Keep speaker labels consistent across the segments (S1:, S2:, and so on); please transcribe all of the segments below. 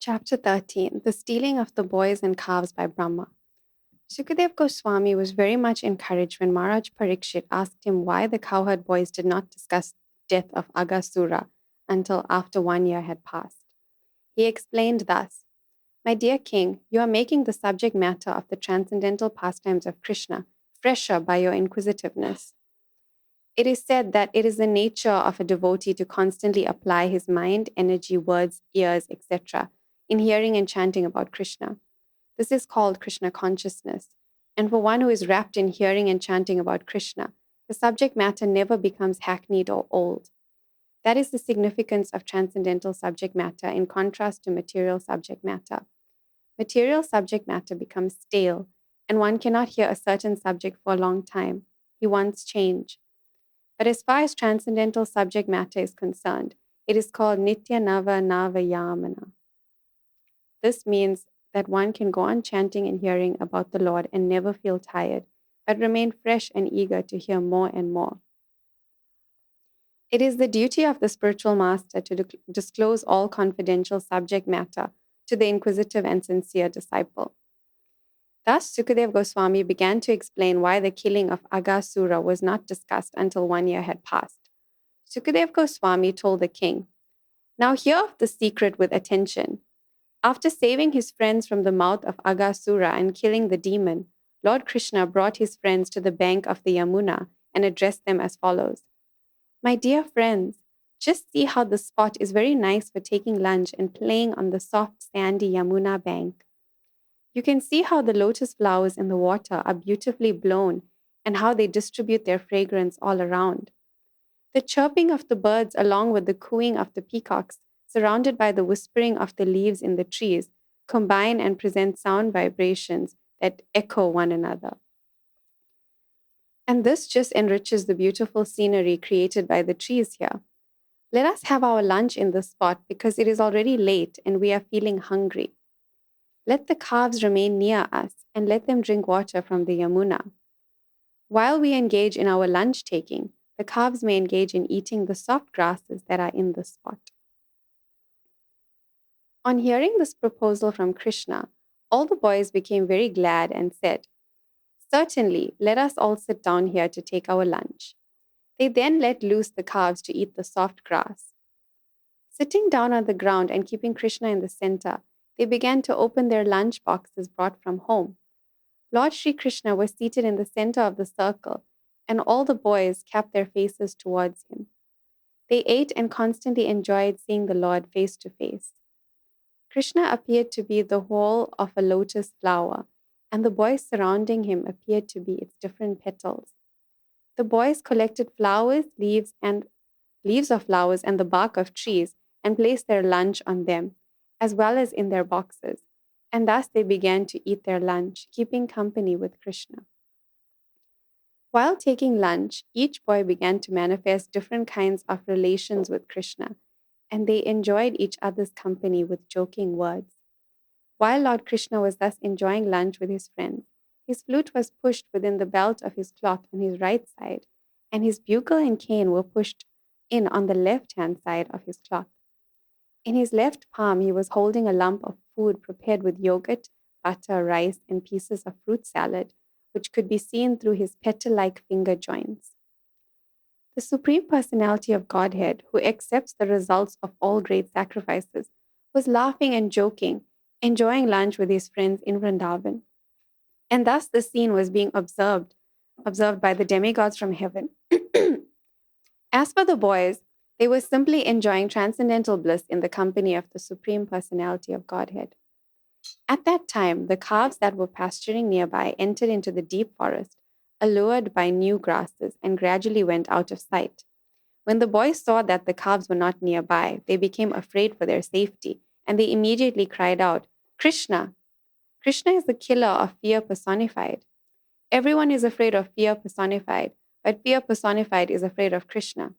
S1: Chapter 13. The Stealing of the Boys and Calves by Brahma. Sukadev Goswami was very much encouraged when Maharaj Parikshit asked him why the cowherd boys did not discuss the death of Agasura until after 1 year had passed. He explained thus: My dear king, you are making the subject matter of the transcendental pastimes of Krishna fresher by your inquisitiveness. It is said that it is the nature of a devotee to constantly apply his mind, energy, words, ears, etc., in hearing and chanting about Krishna. This is called Krishna consciousness. And for one who is wrapped in hearing and chanting about Krishna, the subject matter never becomes hackneyed or old. That is the significance of transcendental subject matter in contrast to material subject matter. Material subject matter becomes stale, and one cannot hear a certain subject for a long time. He wants change. But as far as transcendental subject matter is concerned, it is called Nitya Nava Navayamana. This means that one can go on chanting and hearing about the Lord and never feel tired, but remained fresh and eager to hear more and more. It is the duty of the spiritual master to disclose all confidential subject matter to the inquisitive and sincere disciple. Thus, Sukadev Goswami began to explain why the killing of Aghasura was not discussed until 1 year had passed. Sukadev Goswami told the king, "Now hear of the secret with attention. After saving his friends from the mouth of Aghasura and killing the demon, Lord Krishna brought his friends to the bank of the Yamuna and addressed them as follows. My dear friends, just see how the spot is very nice for taking lunch and playing on the soft, sandy Yamuna bank. You can see how the lotus flowers in the water are beautifully blown and how they distribute their fragrance all around. The chirping of the birds, along with the cooing of the peacocks, surrounded by the whispering of the leaves in the trees, combine and present sound vibrations that echo one another. And this just enriches the beautiful scenery created by the trees here. Let us have our lunch in this spot because it is already late and we are feeling hungry. Let the calves remain near us and let them drink water from the Yamuna. While we engage in our lunch taking, the calves may engage in eating the soft grasses that are in the spot." On hearing this proposal from Krishna, all the boys became very glad and said, "Certainly, let us all sit down here to take our lunch." They then let loose the calves to eat the soft grass. Sitting down on the ground and keeping Krishna in the center, they began to open their lunch boxes brought from home. Lord Sri Krishna was seated in the center of the circle, and all the boys kept their faces towards him. They ate and constantly enjoyed seeing the Lord face to face. Krishna appeared to be the whole of a lotus flower, and the boys surrounding him appeared to be its different petals. The boys collected flowers, leaves of flowers, and the bark of trees and placed their lunch on them, as well as in their boxes, and thus they began to eat their lunch, keeping company with Krishna. While taking lunch, each boy began to manifest different kinds of relations with Krishna, and they enjoyed each other's company with joking words. While Lord Krishna was thus enjoying lunch with his friends, his flute was pushed within the belt of his cloth on his right side, and his bugle and cane were pushed in on the left-hand side of his cloth. In his left palm, he was holding a lump of food prepared with yogurt, butter, rice, and pieces of fruit salad, which could be seen through his petal-like finger joints. The Supreme Personality of Godhead, who accepts the results of all great sacrifices, was laughing and joking, enjoying lunch with his friends in Vrindavan. And thus the scene was being observed by the demigods from heaven. As for the boys, they were simply enjoying transcendental bliss in the company of the Supreme Personality of Godhead. At that time, the calves that were pasturing nearby entered into the deep forest, allured by new grasses, and gradually went out of sight. When the boys saw that the calves were not nearby, they became afraid for their safety, and they immediately cried out, "Krishna! Krishna is the killer of fear personified. Everyone is afraid of fear personified, but fear personified is afraid of Krishna."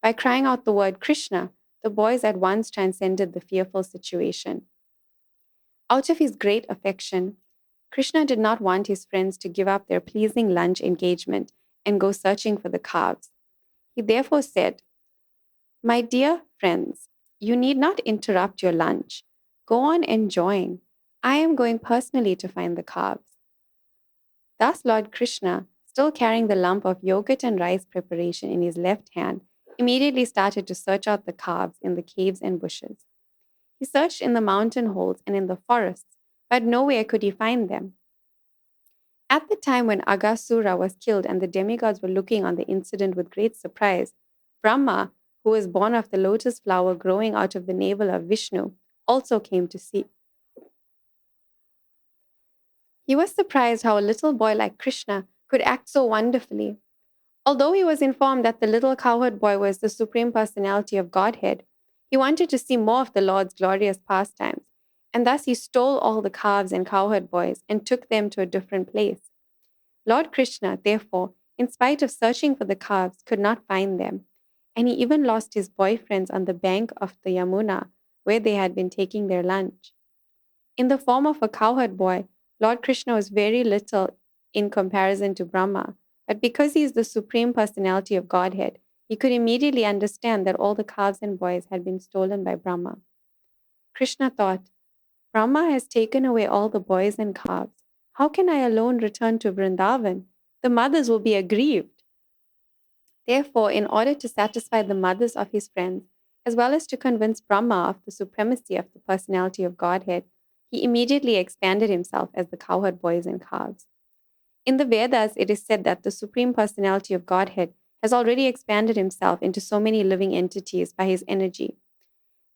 S1: By crying out the word Krishna, the boys at once transcended the fearful situation. Out of his great affection, Krishna did not want his friends to give up their pleasing lunch engagement and go searching for the calves. He therefore said, "My dear friends, you need not interrupt your lunch. Go on enjoying. I am going personally to find the calves." Thus, Lord Krishna, still carrying the lump of yogurt and rice preparation in his left hand, immediately started to search out the calves in the caves and bushes. He searched in the mountain holes and in the forests, but nowhere could he find them. At the time when Aghasura was killed and the demigods were looking on the incident with great surprise, Brahma, who was born of the lotus flower growing out of the navel of Vishnu, also came to see. He was surprised how a little boy like Krishna could act so wonderfully. Although he was informed that the little cowherd boy was the Supreme Personality of Godhead, he wanted to see more of the Lord's glorious pastimes, and thus he stole all the calves and cowherd boys and took them to a different place. Lord Krishna, therefore, in spite of searching for the calves, could not find them, and he even lost his boyfriends on the bank of the Yamuna, where they had been taking their lunch. In the form of a cowherd boy, Lord Krishna was very little in comparison to Brahma, but because he is the supreme personality of Godhead, he could immediately understand that all the calves and boys had been stolen by Brahma. Krishna thought, Brahma has taken away all the boys and calves. How can I alone return to Vrindavan? The mothers will be aggrieved. Therefore, in order to satisfy the mothers of his friends, as well as to convince Brahma of the supremacy of the personality of Godhead, he immediately expanded himself as the cowherd boys and calves. In the Vedas, it is said that the supreme personality of Godhead has already expanded himself into so many living entities by his energy.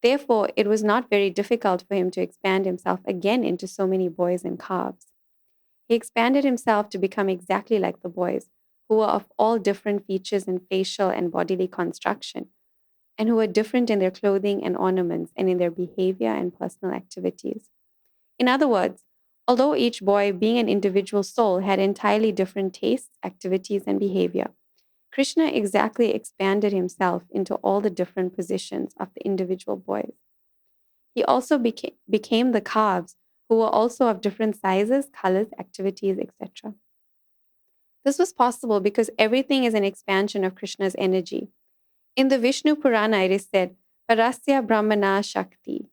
S1: Therefore, it was not very difficult for him to expand himself again into so many boys and calves. He expanded himself to become exactly like the boys, who were of all different features in facial and bodily construction, and who were different in their clothing and ornaments and in their behavior and personal activities. In other words, although each boy, being an individual soul, had entirely different tastes, activities, and behavior, Krishna exactly expanded himself into all the different positions of the individual boys. He also became the calves, who were also of different sizes, colors, activities, etc. This was possible because everything is an expansion of Krishna's energy. In the Vishnu Purana, it is said, Parasya Brahmana Shakti.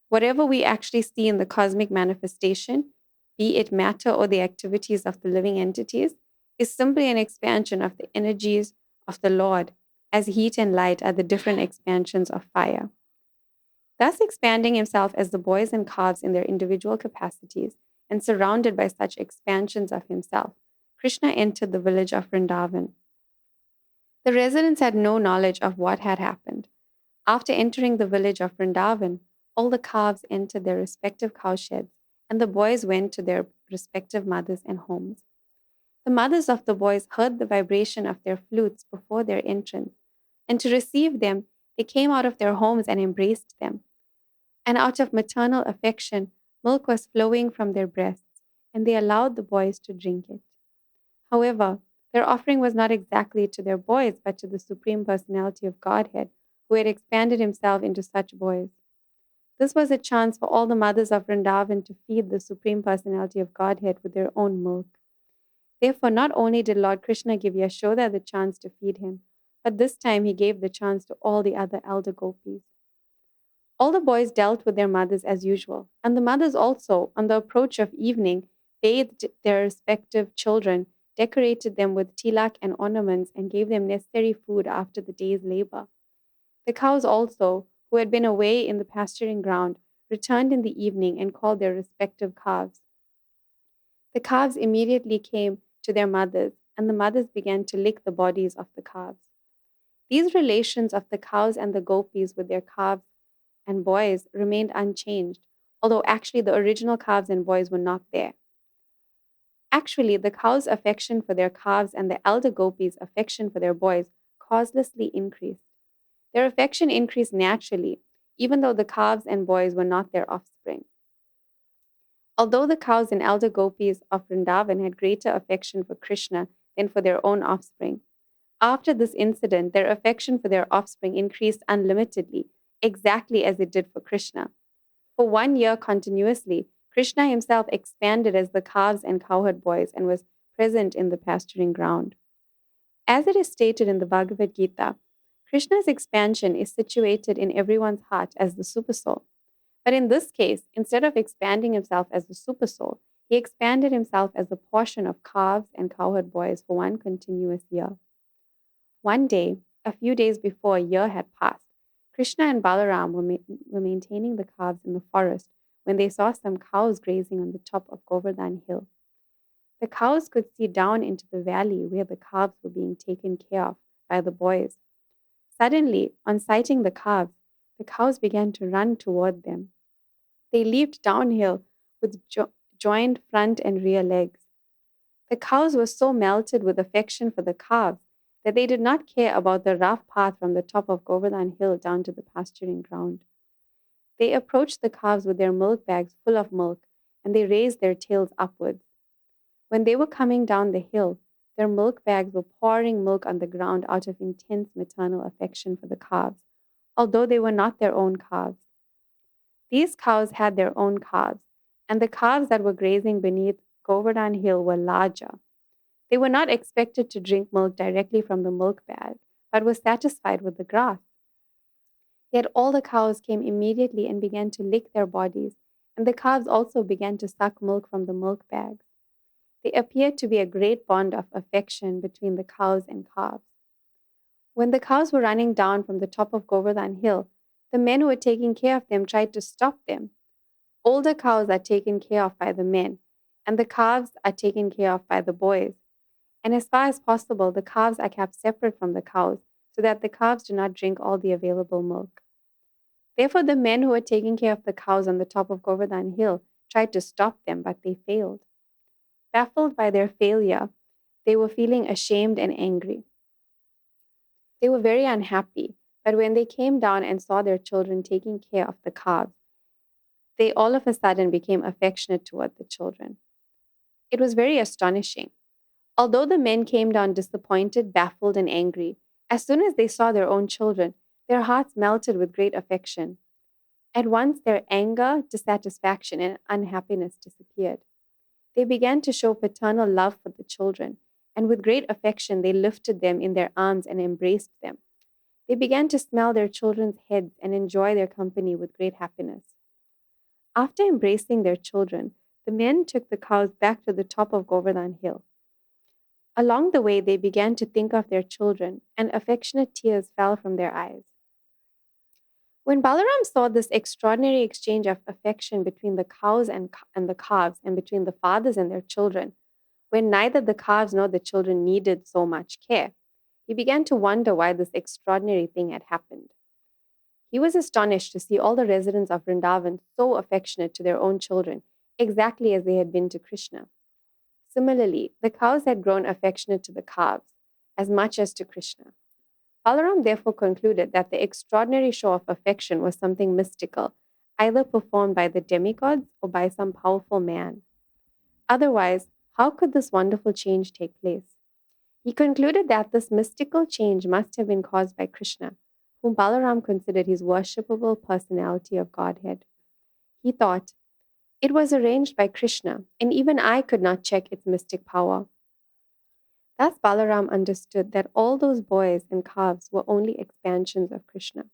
S1: Whatever we actually see in the cosmic manifestation, be it matter or the activities of the living entities, is simply an expansion of the energies of the Lord, as heat and light are the different expansions of fire. Thus, expanding himself as the boys and calves in their individual capacities, and surrounded by such expansions of himself, Krishna entered the village of Vrindavan. The residents had no knowledge of what had happened. After entering the village of Vrindavan, all the calves entered their respective cowsheds, and the boys went to their respective mothers and homes. The mothers of the boys heard the vibration of their flutes before their entrance, and to receive them, they came out of their homes and embraced them. And out of maternal affection, milk was flowing from their breasts, and they allowed the boys to drink it. However, their offering was not exactly to their boys, but to the Supreme Personality of Godhead, who had expanded himself into such boys. This was a chance for all the mothers of Vrindavan to feed the Supreme Personality of Godhead with their own milk. Therefore, not only did Lord Krishna give Yashoda the chance to feed him, but this time he gave the chance to all the other elder gopis. All the boys dealt with their mothers as usual, and the mothers also, on the approach of evening, bathed their respective children, decorated them with tilak and ornaments, and gave them necessary food after the day's labor. The cows also, who had been away in the pasturing ground, returned in the evening and called their respective calves. The calves immediately came to their mothers, and the mothers began to lick the bodies of the calves. These relations of the cows and the gopis with their calves and boys remained unchanged, although actually the original calves and boys were not there. Actually, the cows' affection for their calves and the elder gopis' affection for their boys causelessly increased. Their affection increased naturally, even though the calves and boys were not their offspring. Although the cows and elder gopis of Vrindavan had greater affection for Krishna than for their own offspring, after this incident, their affection for their offspring increased unlimitedly, exactly as it did for Krishna. For 1 year continuously, Krishna himself expanded as the calves and cowherd boys and was present in the pasturing ground. As it is stated in the Bhagavad Gita, Krishna's expansion is situated in everyone's heart as the Supersoul. But in this case, instead of expanding himself as the Supersoul, he expanded himself as a portion of calves and cowherd boys for 1 continuous year. One day, a few days before a year had passed, Krishna and Balaram were maintaining the calves in the forest when they saw some cows grazing on the top of Govardhan Hill. The cows could see down into the valley where the calves were being taken care of by the boys. Suddenly, on sighting the calves, the cows began to run toward them. They leaped downhill with joined front and rear legs. The cows were so melted with affection for the calves that they did not care about the rough path from the top of Govardhan Hill down to the pasturing ground. They approached the calves with their milk bags full of milk, and they raised their tails upwards. When they were coming down the hill, their milk bags were pouring milk on the ground out of intense maternal affection for the calves, although they were not their own calves. These cows had their own calves, and the calves that were grazing beneath Govardhan Hill were larger. They were not expected to drink milk directly from the milk bag, but were satisfied with the grass. Yet all the cows came immediately and began to lick their bodies, and the calves also began to suck milk from the milk bags. There appeared to be a great bond of affection between the cows and calves. When the cows were running down from the top of Govardhan Hill, the men who were taking care of them tried to stop them. Older cows are taken care of by the men, and the calves are taken care of by the boys. And as far as possible, the calves are kept separate from the cows so that the calves do not drink all the available milk. Therefore, the men who were taking care of the cows on the top of Govardhan Hill tried to stop them, but they failed. Baffled by their failure, they were feeling ashamed and angry. They were very unhappy, but when they came down and saw their children taking care of the calves, they all of a sudden became affectionate toward the children. It was very astonishing. Although the men came down disappointed, baffled, and angry, as soon as they saw their own children, their hearts melted with great affection. At once, their anger, dissatisfaction, and unhappiness disappeared. They began to show paternal love for the children, and with great affection, they lifted them in their arms and embraced them. They began to smell their children's heads and enjoy their company with great happiness. After embracing their children, the men took the cows back to the top of Govardhan Hill. Along the way, they began to think of their children, and affectionate tears fell from their eyes. When Balaram saw this extraordinary exchange of affection between the cows and the calves, and between the fathers and their children, when neither the calves nor the children needed so much care, he began to wonder why this extraordinary thing had happened. He was astonished to see all the residents of Vrindavan so affectionate to their own children, exactly as they had been to Krishna. Similarly, the cows had grown affectionate to the calves, as much as to Krishna. Balaram therefore concluded that the extraordinary show of affection was something mystical, either performed by the demigods or by some powerful man. Otherwise, how could this wonderful change take place? He concluded that this mystical change must have been caused by Krishna, whom Balaram considered his worshipable personality of Godhead. He thought, it was arranged by Krishna, and even I could not check its mystic power. Thus Balaram understood that all those boys and calves were only expansions of Krishna.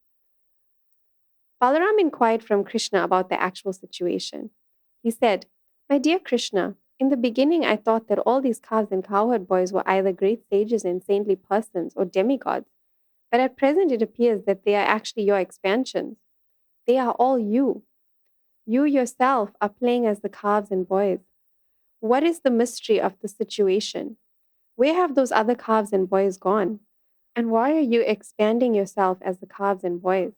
S1: Balaram inquired from Krishna about the actual situation. He said, my dear Krishna, in the beginning I thought that all these calves and cowherd boys were either great sages and saintly persons or demigods, but at present it appears that they are actually your expansions. They are all you. You yourself are playing as the calves and boys. What is the mystery of the situation? Where have those other calves and boys gone? And why are you expanding yourself as the calves and boys?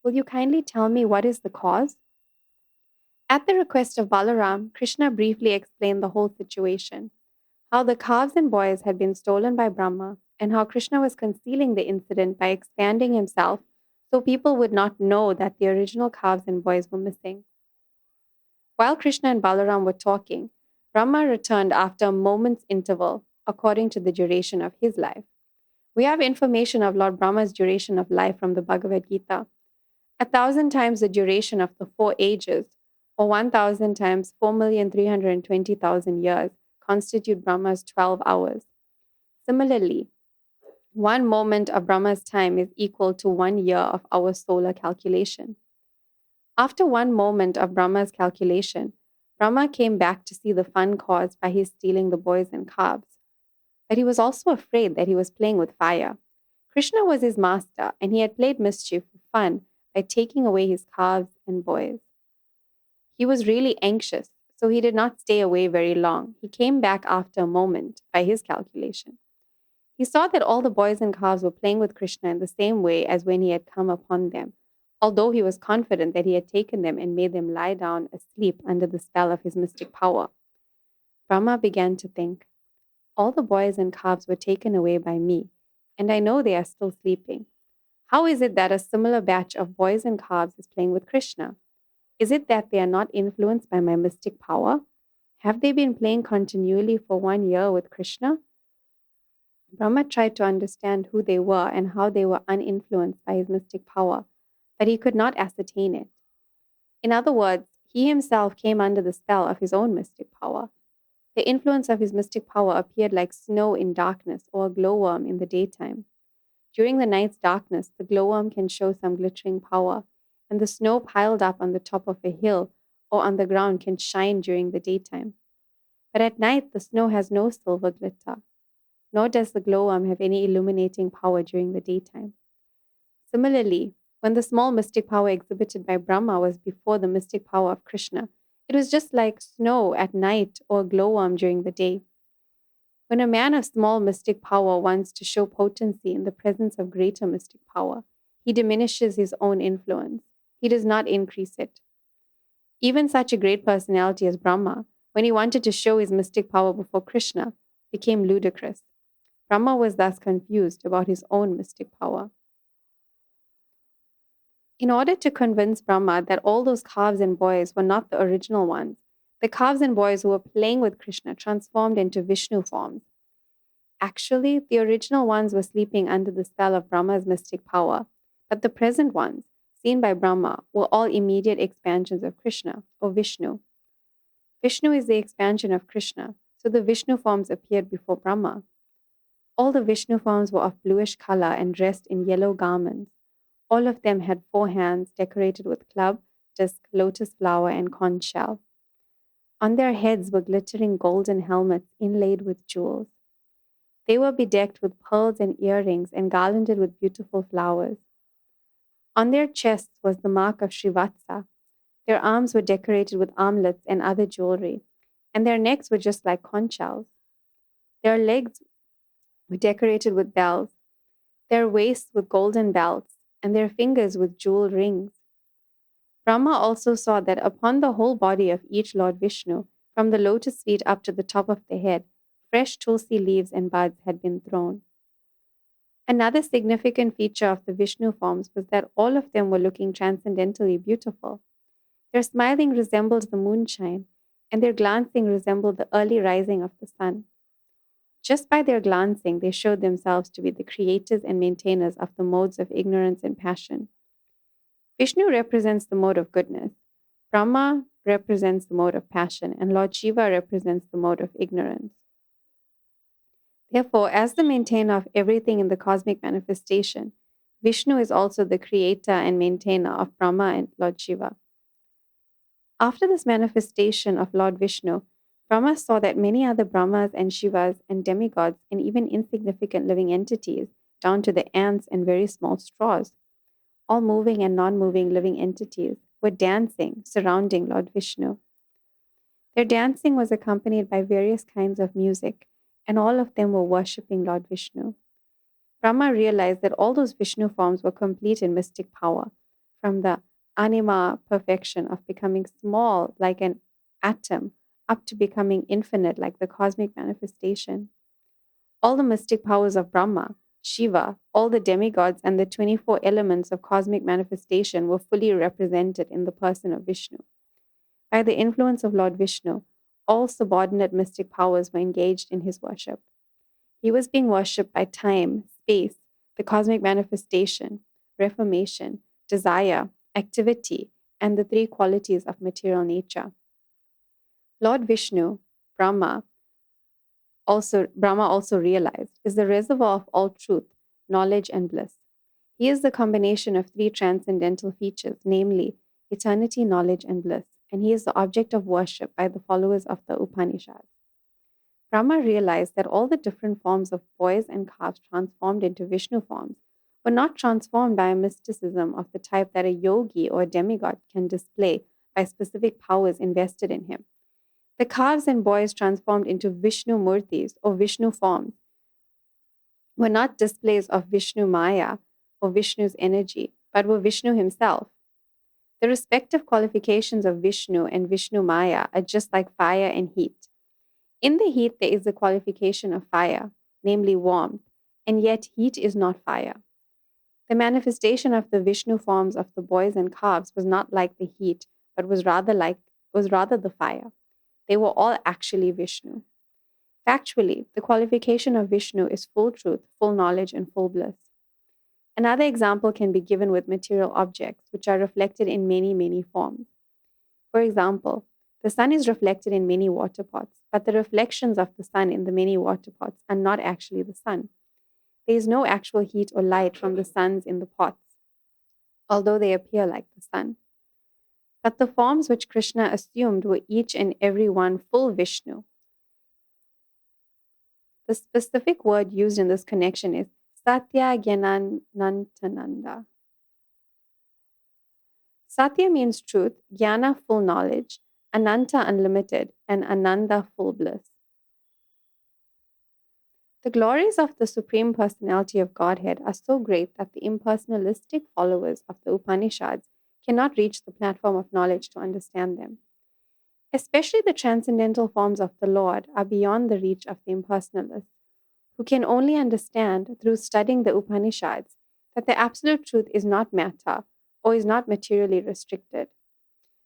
S1: Will you kindly tell me what is the cause? At the request of Balaram, Krishna briefly explained the whole situation, how the calves and boys had been stolen by Brahma, and how Krishna was concealing the incident by expanding himself so people would not know that the original calves and boys were missing. While Krishna and Balaram were talking, Brahma returned after a moment's interval, according to the duration of his life. We have information of Lord Brahma's duration of life from the Bhagavad Gita. 1,000 times the duration of the 4 ages, or 1,000 times 4,320,000 years, constitute Brahma's 12 hours. Similarly, 1 moment of Brahma's time is equal to 1 year of our solar calculation. After 1 moment of Brahma's calculation, Brahma came back to see the fun caused by his stealing the boys and calves. But he was also afraid that he was playing with fire. Krishna was his master, and he had played mischief for fun by taking away his calves and boys. He was really anxious, so he did not stay away very long. He came back after a moment, by his calculation. He saw that all the boys and calves were playing with Krishna in the same way as when he had come upon them, although he was confident that he had taken them and made them lie down asleep under the spell of his mystic power. Brahma began to think, all the boys and calves were taken away by me, and I know they are still sleeping. How is it that a similar batch of boys and calves is playing with Krishna? Is it that they are not influenced by my mystic power? Have they been playing continually for 1 year with Krishna? Brahma tried to understand who they were and how they were uninfluenced by his mystic power, but he could not ascertain it. In other words, he himself came under the spell of his own mystic power. The influence of his mystic power appeared like snow in darkness or a glowworm in the daytime. During the night's darkness, the glowworm can show some glittering power, and the snow piled up on the top of a hill or on the ground can shine during the daytime. But at night, the snow has no silver glitter, nor does the glowworm have any illuminating power during the daytime. Similarly, when the small mystic power exhibited by Brahma was before the mystic power of Krishna, it was just like snow at night or a glowworm during the day. When a man of small mystic power wants to show potency in the presence of greater mystic power, he diminishes his own influence. He does not increase it. Even such a great personality as Brahma, when he wanted to show his mystic power before Krishna, became ludicrous. Brahma was thus confused about his own mystic power. In order to convince Brahma that all those calves and boys were not the original ones, the calves and boys who were playing with Krishna transformed into Vishnu forms. Actually, the original ones were sleeping under the spell of Brahma's mystic power, but the present ones, seen by Brahma, were all immediate expansions of Krishna, or Vishnu. Vishnu is the expansion of Krishna, so the Vishnu forms appeared before Brahma. All the Vishnu forms were of bluish color and dressed in yellow garments. All of them had 4 hands decorated with club, disc, lotus flower, and conch shell. On their heads were glittering golden helmets inlaid with jewels. They were bedecked with pearls and earrings and garlanded with beautiful flowers. On their chests was the mark of Srivatsa. Their arms were decorated with armlets and other jewelry, and their necks were just like conch shells. Their legs were decorated with bells, their waists with golden belts, and their fingers with jewel rings. Brahma also saw that upon the whole body of each Lord Vishnu, from the lotus feet up to the top of the head, fresh tulsi leaves and buds had been thrown. Another significant feature of the Vishnu forms was that all of them were looking transcendently beautiful. Their smiling resembled the moonshine, and their glancing resembled the early rising of the sun. Just by their glancing, they showed themselves to be the creators and maintainers of the modes of ignorance and passion. Vishnu represents the mode of goodness, Brahma represents the mode of passion, and Lord Shiva represents the mode of ignorance. Therefore, as the maintainer of everything in the cosmic manifestation, Vishnu is also the creator and maintainer of Brahma and Lord Shiva. After this manifestation of Lord Vishnu, Brahma saw that many other Brahmas and Shivas and demigods and even insignificant living entities, down to the ants and very small straws, all moving and non-moving living entities, were dancing surrounding Lord Vishnu. Their dancing was accompanied by various kinds of music, and all of them were worshipping Lord Vishnu. Brahma realized that all those Vishnu forms were complete in mystic power, from the anima perfection of becoming small like an atom up to becoming infinite like the cosmic manifestation. All the mystic powers of Brahma, Shiva, all the demigods, and the 24 elements of cosmic manifestation were fully represented in the person of Vishnu. By the influence of Lord Vishnu, all subordinate mystic powers were engaged in his worship. He was being worshipped by time, space, the cosmic manifestation, reformation, desire, activity, and the 3 qualities of material nature. Lord Vishnu, Brahma also realized, is the reservoir of all truth, knowledge, and bliss. He is the combination of 3 transcendental features, namely eternity, knowledge, and bliss, and he is the object of worship by the followers of the Upanishads. Brahma realized that all the different forms of boys and calves transformed into Vishnu forms were not transformed by a mysticism of the type that a yogi or a demigod can display by specific powers invested in him. The calves and boys transformed into Vishnu murtis or Vishnu forms were not displays of Vishnu Maya or Vishnu's energy, but were Vishnu himself. The respective qualifications of Vishnu and Vishnu Maya are just like fire and heat. In the heat, there is the qualification of fire, namely warmth, and yet heat is not fire. The manifestation of the Vishnu forms of the boys and calves was not like the heat, but was rather the fire. They were all actually Vishnu. Factually, the qualification of Vishnu is full truth, full knowledge, and full bliss. Another example can be given with material objects, which are reflected in many, many forms. For example, the sun is reflected in many water pots, but the reflections of the sun in the many water pots are not actually the sun. There is no actual heat or light from the suns in the pots, although they appear like the sun. But the forms which Krishna assumed were each and every one full Vishnu. The specific word used in this connection is Satya Gyananantananda. Satya means truth, Jnana full knowledge, Ananta unlimited, and Ananda full bliss. The glories of the Supreme Personality of Godhead are so great that the impersonalistic followers of the Upanishads cannot reach the platform of knowledge to understand them. Especially the transcendental forms of the Lord are beyond the reach of the impersonalists, who can only understand through studying the Upanishads that the absolute truth is not matter or is not materially restricted.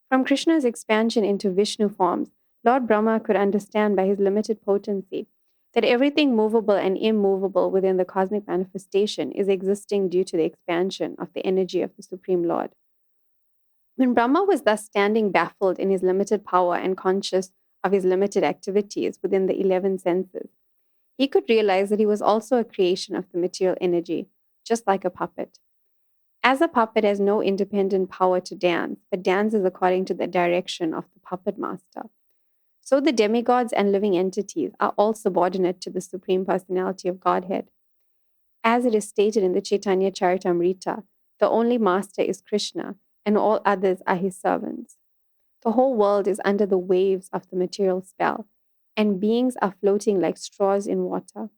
S1: From Krishna's expansion into Vishnu forms, Lord Brahma could understand by his limited potency that everything movable and immovable within the cosmic manifestation is existing due to the expansion of the energy of the Supreme Lord. When Brahma was thus standing baffled in his limited power and conscious of his limited activities within the 11 senses, he could realize that he was also a creation of the material energy, just like a puppet. As a puppet has no independent power to dance, but dances according to the direction of the puppet master, so the demigods and living entities are all subordinate to the Supreme Personality of Godhead. As it is stated in the Chaitanya Charitamrita, the only master is Krishna, and all others are his servants. The whole world is under the waves of the material spell, and beings are floating like straws in water.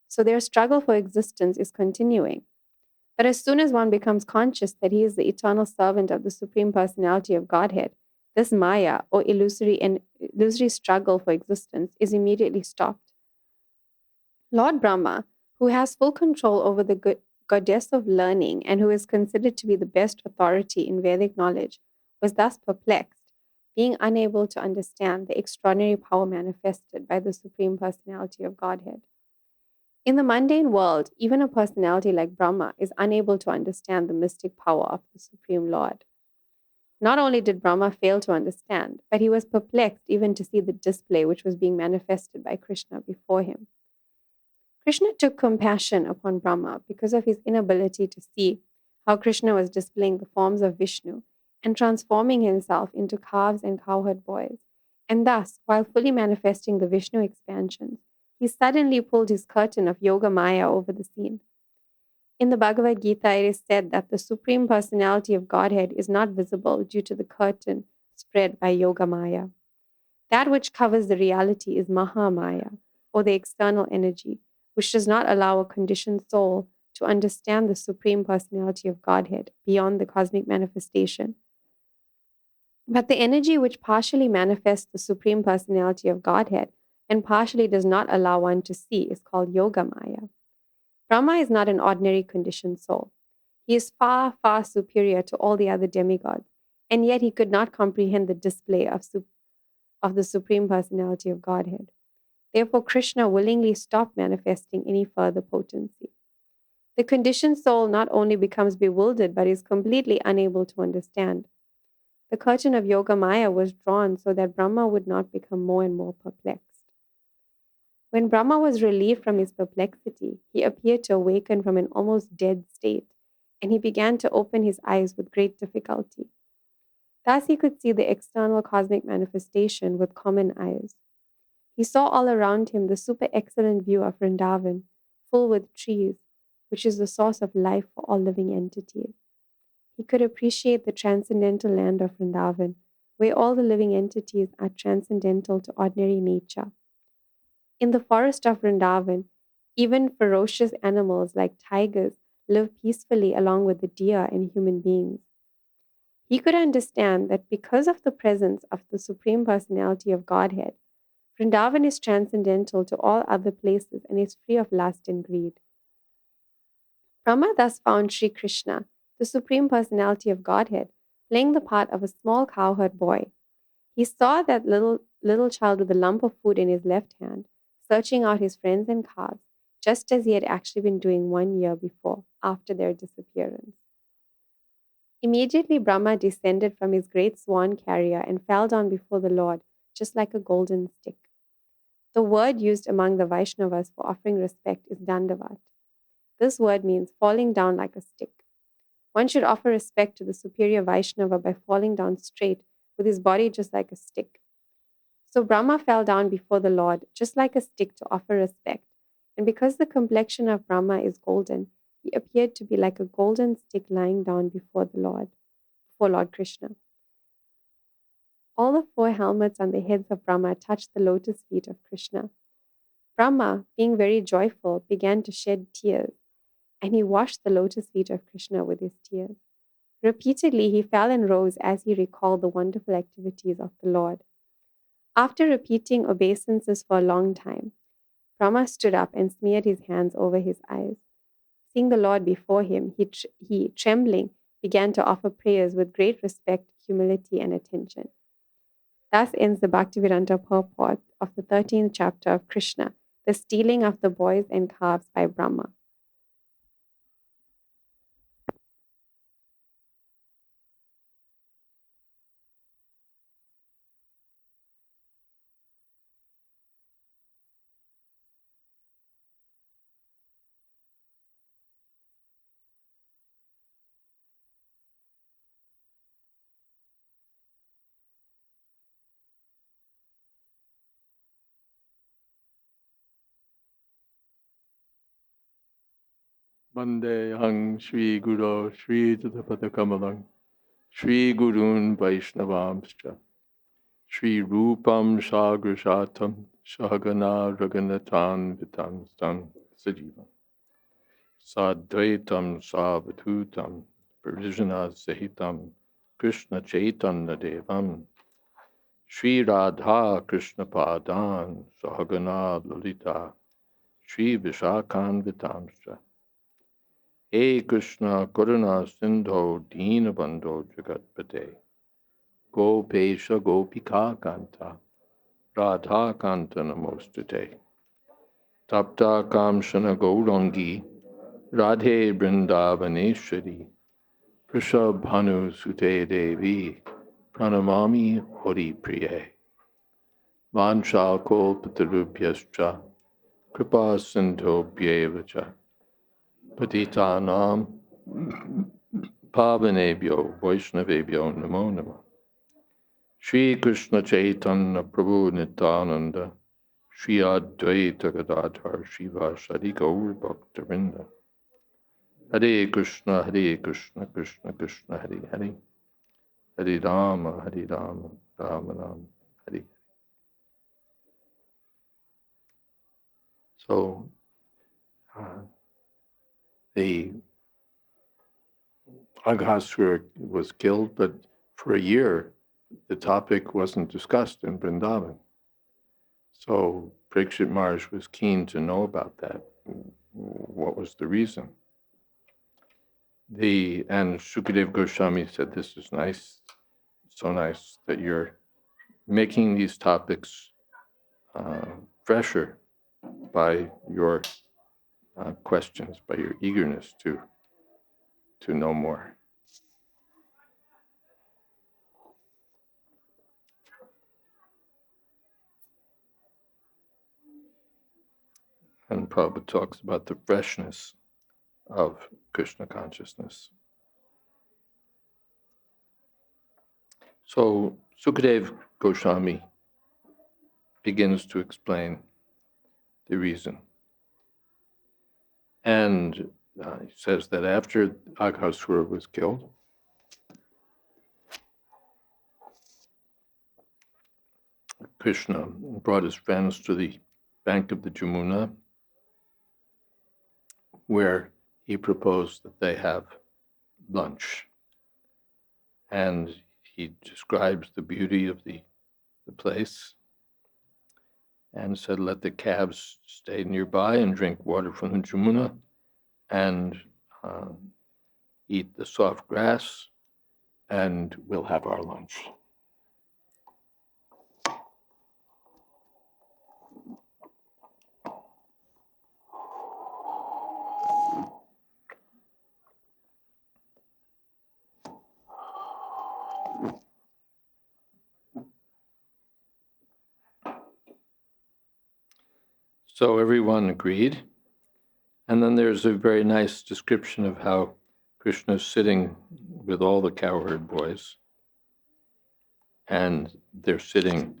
S1: So their struggle for existence is continuing. But as soon as one becomes conscious that he is the eternal servant of the Supreme Personality of Godhead, this Maya, or illusory struggle for existence, is immediately stopped. Lord Brahma, who has full control over the goddess of learning and who is considered to be the best authority in Vedic knowledge, was thus perplexed, being unable to understand the extraordinary power manifested by the Supreme Personality of Godhead. In the mundane world, even a personality like Brahma is unable to understand the mystic power of the Supreme Lord. Not only did Brahma fail to understand, but he was perplexed even to see the display which was being manifested by Krishna before him. Krishna took compassion upon Brahma because of his inability to see how Krishna was displaying the forms of Vishnu and transforming himself into calves and cowherd boys, and thus, while fully manifesting the Vishnu expansions, he suddenly pulled his curtain of Yoga Maya over the scene. In the Bhagavad Gita, it is said that the Supreme Personality of Godhead is not visible due to the curtain spread by Yoga Maya. That which covers the reality is Maha Maya, or the external energy, which does not allow a conditioned soul to understand the Supreme Personality of Godhead beyond the cosmic manifestation. But the energy which partially manifests the Supreme Personality of Godhead and partially does not allow one to see is called Yoga Maya. Brahma is not an ordinary conditioned soul. He is far, far superior to all the other demigods, and yet he could not comprehend the display of the Supreme Personality of Godhead. Therefore, Krishna willingly stopped manifesting any further potency. The conditioned soul not only becomes bewildered, but is completely unable to understand. The curtain of Yoga Maya was drawn so that Brahma would not become more and more perplexed. When Brahma was relieved from his perplexity, he appeared to awaken from an almost dead state, and he began to open his eyes with great difficulty. Thus he could see the external cosmic manifestation with common eyes. He saw all around him the super excellent view of Vrindavan, full with trees, which is the source of life for all living entities. He could appreciate the transcendental land of Vrindavan, where all the living entities are transcendental to ordinary nature. In the forest of Vrindavan, even ferocious animals like tigers live peacefully along with the deer and human beings. He could understand that because of the presence of the Supreme Personality of Godhead, Vrindavan is transcendental to all other places and is free of lust and greed. Brahma thus found Sri Krishna, the Supreme Personality of Godhead, playing the part of a small cowherd boy. He saw that little child with a lump of food in his left hand, searching out his friends and calves, just as he had actually been doing 1 year before, after their disappearance. Immediately, Brahma descended from his great swan carrier and fell down before the Lord, just like a golden stick. The word used among the Vaishnavas for offering respect is dandavat. This word means falling down like a stick. One should offer respect to the superior Vaishnava by falling down straight with his body just like a stick. So Brahma fell down before the Lord just like a stick to offer respect. And because the complexion of Brahma is golden, he appeared to be like a golden stick lying down before Lord Krishna. All the four helmets on the heads of Brahma touched the lotus feet of Krishna. Brahma, being very joyful, began to shed tears, and he washed the lotus feet of Krishna with his tears. Repeatedly, he fell and rose as he recalled the wonderful activities of the Lord. After repeating obeisances for a long time, Brahma stood up and smeared his hands over his eyes. Seeing the Lord before him, he trembling, began to offer prayers with great respect, humility, and attention. Thus ends the Bhaktivedanta purport of the 13th chapter of Krishna, the stealing of the boys and calves by Brahma.
S2: Vandehang Shri Guru Shri Tatapada Kamalang Shri Gurun Vaishnavamscha Shri Rupam Sagrashatam Shagana Raganatan Vitam Stam Sajivam Sadvaitam Savatutam Parijana Sahitam Krishna Chaitanya Devam Shri Radha Krishna Padan Sahagana Lalita Shri Vishakan Vitamscha Hey Krishna Karuna Sindho Deenabandho Jagatpate Gopesha Gopika Kanta Radha Kanta Namostate Tapta Kamshana Gaurangi Radhe Brindavaneshwari Prishabhanu Sute Devi Pranamami Hori Priye Vancha Kolpatarubhyascha Kripa Sindho Bhyevacha Patitanam Pavanebhyo Vaishnavebhyo Namo Namo Shri Krishna Chaitanya Prabhu Nityananda Shri Advaita Gadadhar Shiva Shri Gaur Bhaktavinda Hare Krishna Krishna Krishna Hare Hare Hare Rama Rama Rama Hare. So the Aghasur was killed, but for a year the topic wasn't discussed in Vrindavan. So Parikshit Maharaj was keen to know about that. What was the reason? And Sukadev Goswami said, "This is nice, so nice that you're making these topics fresher by your questions, by your eagerness to know more." And Prabhupada talks about the freshness of Krishna consciousness. So Sukadev Goswami begins to explain the reason. And he says that after Aghasura was killed, Krishna brought his friends to the bank of the Jamuna, where he proposed that they have lunch. And he describes the beauty of the place and said, let the calves stay nearby and drink water from the Jamuna and eat the soft grass, and we'll have our lunch. So everyone agreed. And then there's a very nice description of how Krishna is sitting with all the cowherd boys. And they're sitting,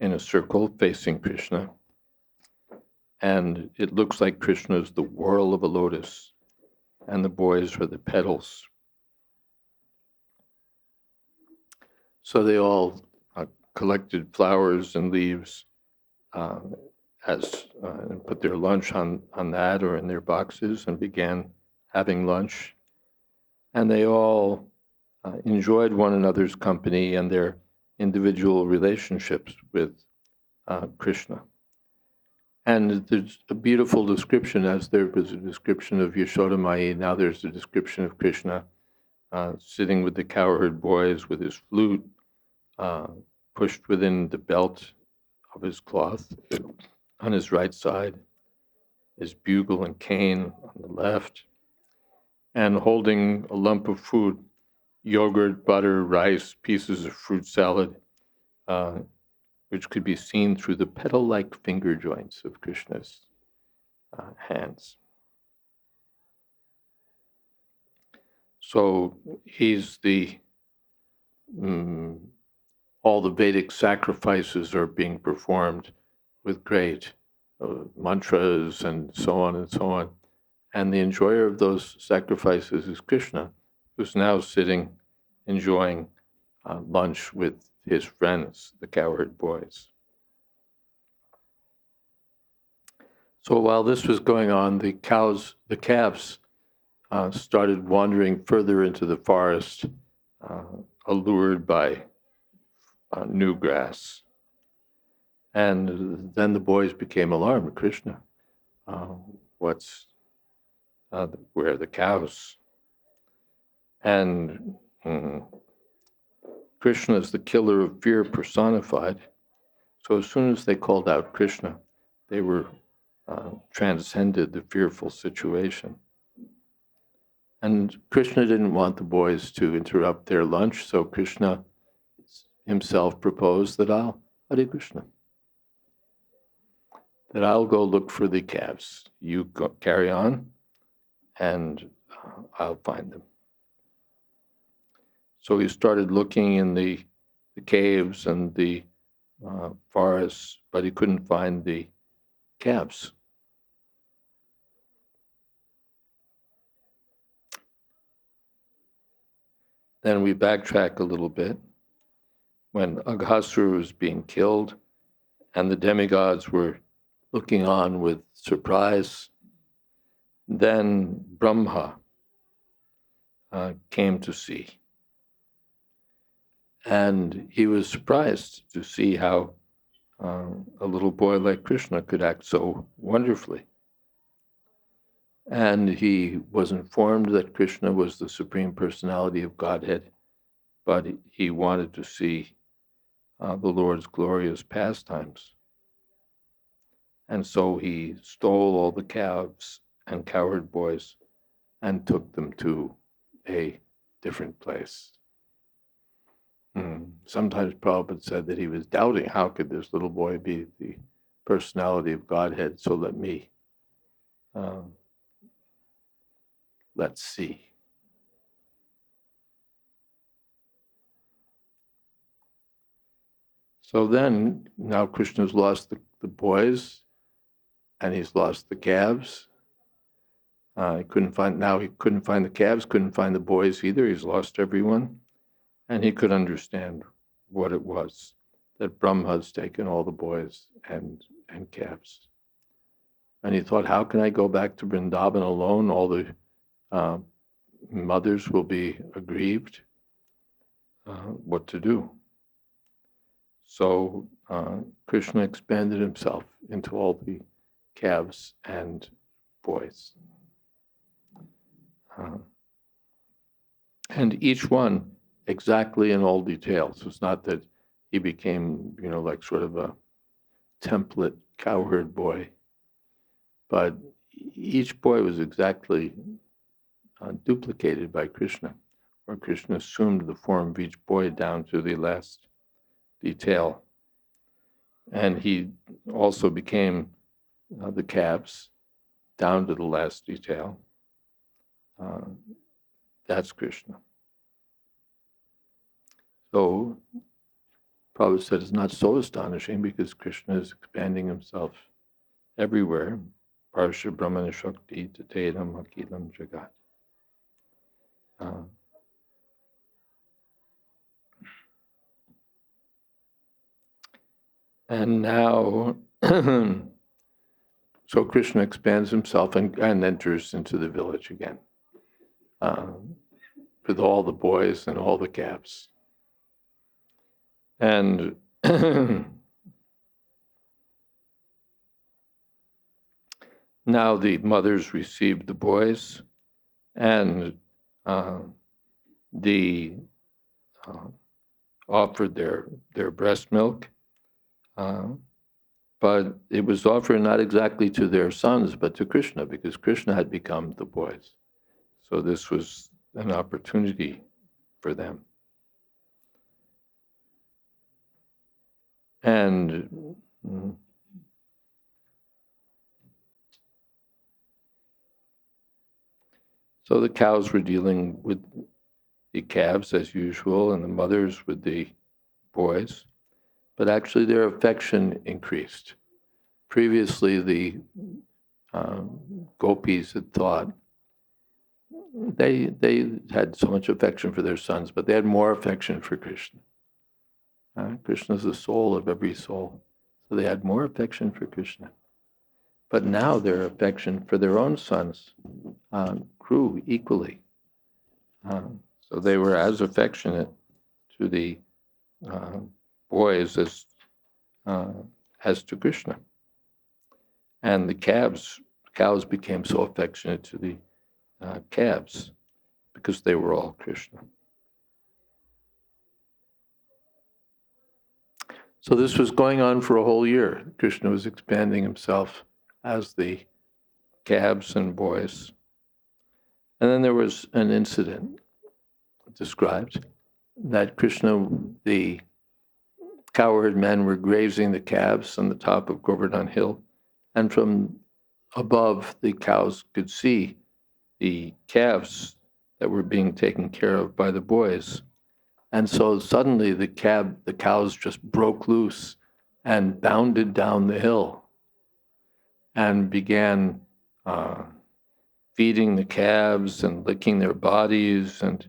S2: in a circle facing Krishna. And it looks like Krishna is the whorl of a lotus, and the boys are the petals. So they all collected flowers and leaves and put their lunch on that or in their boxes and began having lunch. And they all enjoyed one another's company and their individual relationships with Krishna. And there's a beautiful description, as there was a description of Yashoda Mai, now there's a description of Krishna sitting with the cowherd boys with his flute pushed within the belt of his cloth on his right side, his bugle and cane on the left, and holding a lump of food, yogurt, butter, rice, pieces of fruit salad, which could be seen through the petal-like finger joints of Krishna's hands. So he's all the Vedic sacrifices are being performed with great mantras and so on and so on. And the enjoyer of those sacrifices is Krishna, who's now sitting, enjoying lunch with his friends, the cowherd boys. So while this was going on, the calves started wandering further into the forest, allured by new grass. And then the boys became alarmed. Krishna, where are the cows? And Krishna is the killer of fear personified. So as soon as they called out Krishna, they were transcended the fearful situation. And Krishna didn't want the boys to interrupt their lunch, so Krishna himself proposed that Hare Krishna, that I'll go look for the calves. You go, carry on, and I'll find them. So he started looking in the caves and the forests, but he couldn't find the calves. Then we backtrack a little bit. When Aghasura was being killed and the demigods were looking on with surprise, then Brahma came to see. And he was surprised to see how a little boy like Krishna could act so wonderfully. And he was informed that Krishna was the Supreme Personality of Godhead, but he wanted to see the Lord's glorious pastimes. And so he stole all the calves and cowherd boys and took them to a different place. Sometimes Prabhupada said that he was doubting, how could this little boy be the personality of Godhead? So let's see. So then, now Krishna's lost the boys, and he's lost the calves. He couldn't find the calves, couldn't find the boys either. He's lost everyone. And he could understand what it was that Brahma's taken all the boys and calves. And he thought, how can I go back to Vrindavan alone? All the mothers will be aggrieved. What to do? So Krishna expanded himself into all the calves and boys. And each one exactly in all details. It's not that he became, like sort of a template cowherd boy, but each boy was exactly duplicated by Krishna, or Krishna assumed the form of each boy down to the last detail. And he also became the calves down to the last detail. That's Krishna. So Prabhupada said it's not so astonishing because Krishna is expanding himself everywhere. Parsha Brahmana Shakti Tatedam Akilam Jagat. And now, so Krishna expands himself and enters into the village again with all the boys and all the calves. And now the mothers received the boys and offered their breast milk. But it was offered not exactly to their sons, but to Krishna, because Krishna had become the boys. So this was an opportunity for them. And so the cows were dealing with the calves as usual, and the mothers with the boys. But actually their affection increased. Previously, the gopis had thought they had so much affection for their sons, but they had more affection for Krishna. Krishna is the soul of every soul, so they had more affection for Krishna. But now their affection for their own sons grew equally. So they were as affectionate to the boys as to Krishna. And the cows became so affectionate to the calves because they were all Krishna. So this was going on for a whole year. Krishna was expanding himself as the calves and boys. And then there was an incident described that Krishna, the cowherd men were grazing the calves on the top of Govardhan Hill, and from above the cows could see the calves that were being taken care of by the boys. And so suddenly the cows just broke loose and bounded down the hill and began feeding the calves and licking their bodies and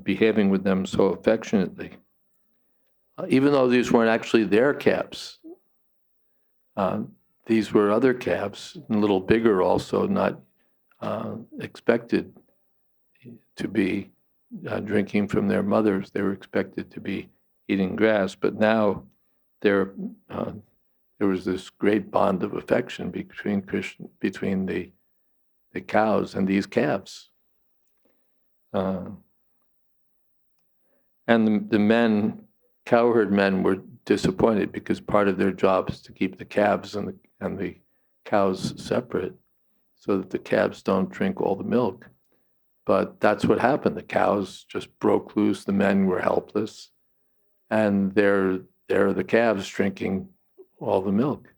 S2: behaving with them so affectionately. Even though these weren't actually their calves, these were other calves, a little bigger also, not expected to be drinking from their mothers. They were expected to be eating grass, but now there was this great bond of affection between the cows and these calves. And the cowherd men were disappointed because part of their job is to keep the calves and the cows separate so that the calves don't drink all the milk. But that's what happened. The cows just broke loose. The men were helpless. And there are the calves drinking all the milk.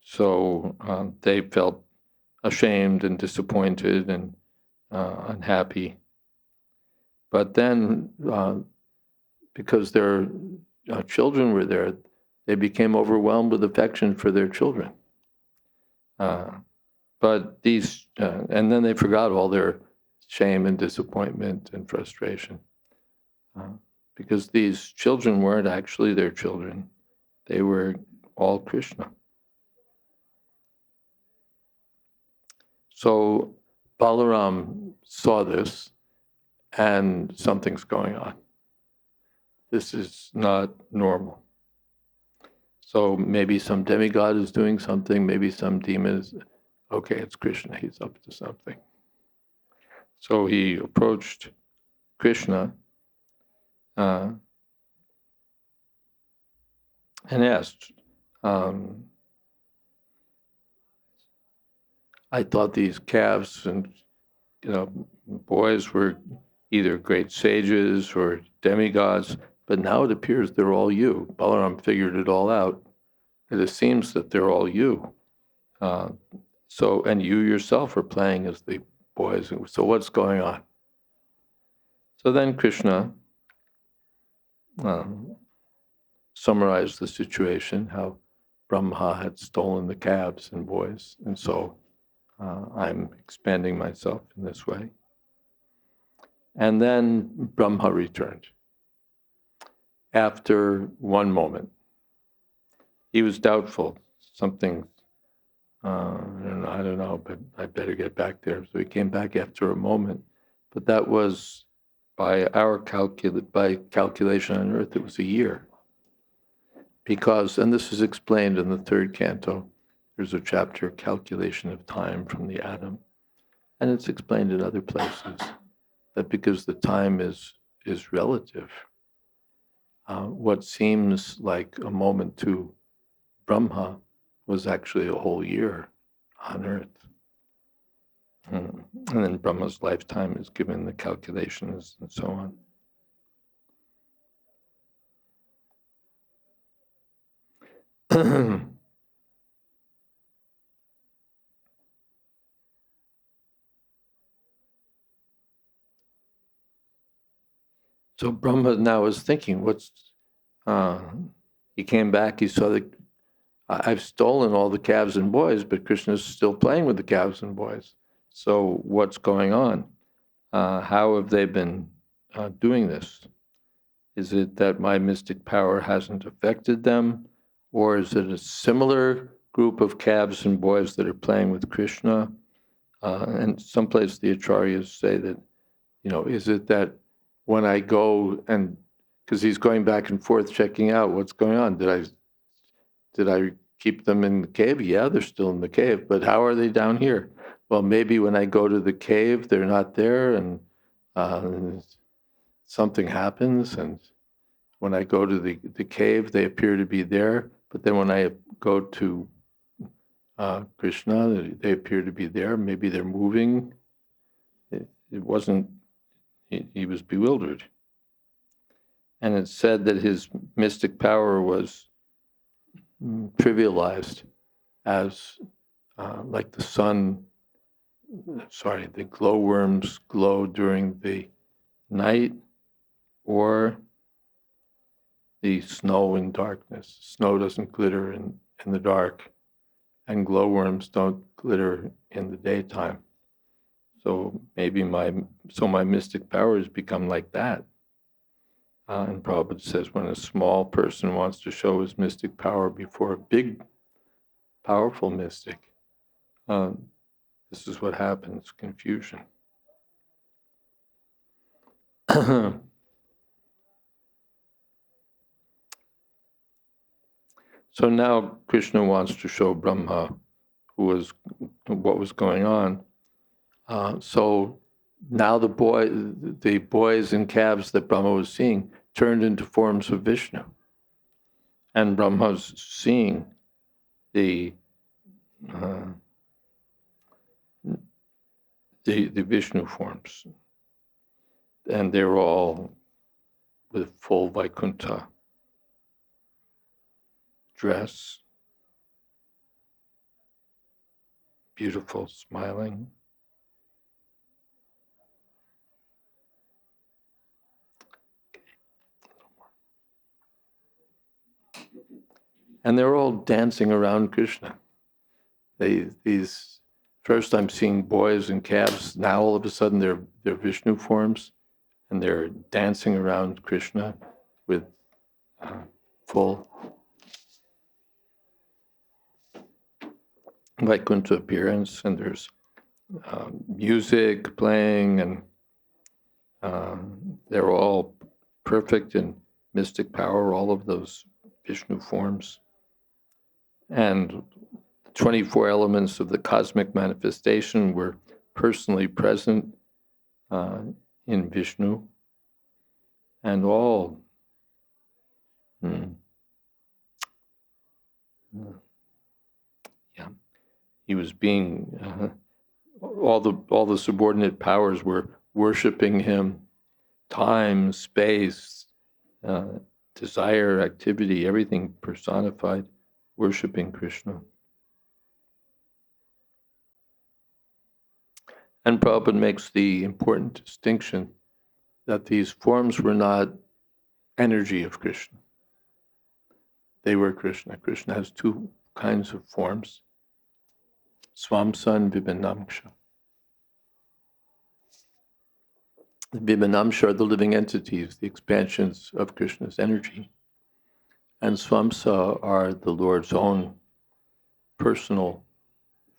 S2: So they felt ashamed and disappointed and unhappy. But then, because their children were there, they became overwhelmed with affection for their children. But these, and then they forgot all their shame and disappointment and frustration. Because these children weren't actually their children. They were all Krishna. So Balaram saw this, and something's going on. This is not normal. So maybe some demigod is doing something, maybe some demon is, okay, it's Krishna, he's up to something. So he approached Krishna and asked, I thought these calves and boys were either great sages or demigods, but now it appears they're all you. Balaram figured it all out, it seems that they're all you. And you yourself are playing as the boys. So what's going on? So then Krishna summarized the situation, how Brahma had stolen the calves and boys, and so I'm expanding myself in this way. And then Brahma returned. After one moment, he was doubtful. Something, I don't know, but I better get back there. So he came back after a moment. But that was, by calculation on earth, it was a year. Because, and this is explained in the third canto, there's a chapter, Calculation of Time from the Atom. And it's explained in other places that because the time is relative, what seems like a moment to Brahma was actually a whole year on earth. And then Brahma's lifetime is given the calculations and so on. So Brahma now is thinking, he came back, he saw that I've stolen all the calves and boys, but Krishna's still playing with the calves and boys. So what's going on? How have they been doing this? Is it that my mystic power hasn't affected them? Or is it a similar group of calves and boys that are playing with Krishna? And someplace the acharyas say that, is it that when I go and, because he's going back and forth checking out what's going on, did I keep them in the cave? Yeah, they're still in the cave, but how are they down here? Well, maybe when I go to the cave, they're not there, and something happens, and when I go to the cave, they appear to be there, but then when I go to Krishna, they appear to be there. Maybe they're moving. It wasn't, he was bewildered. And it's said that his mystic power was trivialized as like the sun, the glowworms glow during the night, or the snow in darkness. Snow doesn't glitter in the dark, and glowworms don't glitter in the daytime. So maybe my mystic powers become like that. And Prabhupada says when a small person wants to show his mystic power before a big, powerful mystic, this is what happens, confusion. So now Krishna wants to show Brahma what was going on. So now the boys and calves that Brahma was seeing turned into forms of Vishnu. And Brahma's seeing the Vishnu forms. And they're all with full Vaikuntha dress, beautiful, smiling. And they're all dancing around Krishna. First I'm seeing boys and calves. Now all of a sudden they're Vishnu forms, and they're dancing around Krishna with full Vaikuntha appearance, and there's music playing, and they're all perfect in mystic power, all of those Vishnu forms. And 24 elements of the cosmic manifestation were personally present in Vishnu, and all he was being all the subordinate powers were worshiping him. Time, space, desire, activity, everything personified worshipping Krishna. And Prabhupada makes the important distinction that these forms were not energy of Krishna. They were Krishna. Krishna has two kinds of forms, Swamsa and Vibhanamsha. The Vibhanamsha are the living entities, the expansions of Krishna's energy. And Swamsa are the Lord's own personal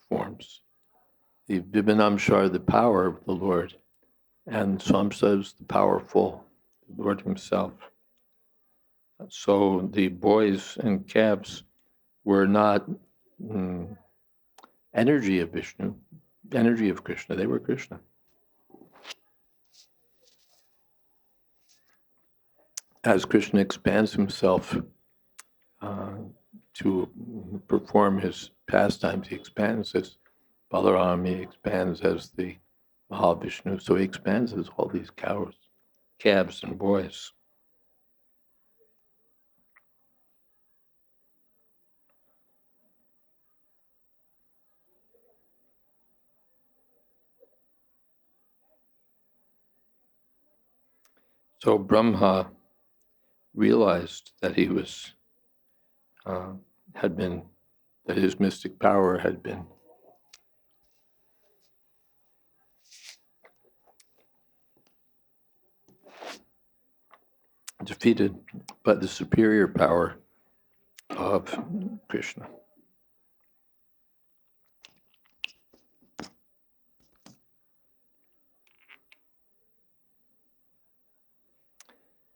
S2: forms. The Vibhanamsha are the power of the Lord, and Swamsa is the powerful Lord himself. So the boys and calves were not energy of Vishnu, energy of Krishna. They were Krishna. As Krishna expands himself to perform his pastimes, he expands as Balaram, he expands as the Mahavishnu. So he expands as all these cows, calves, and boys. So Brahma realized that he was, that his mystic power had been defeated by the superior power of Krishna.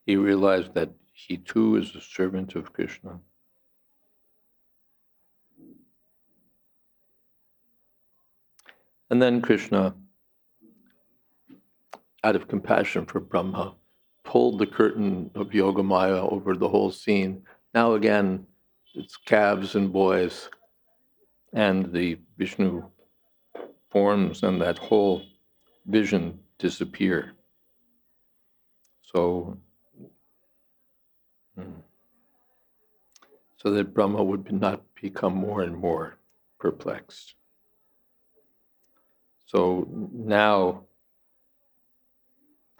S2: He realized that he too is a servant of Krishna. And then Krishna, out of compassion for Brahma, pulled the curtain of Yogamaya over the whole scene. Now again, it's calves and boys, and the Vishnu forms and that whole vision disappear. So that Brahma would not become more and more perplexed. So now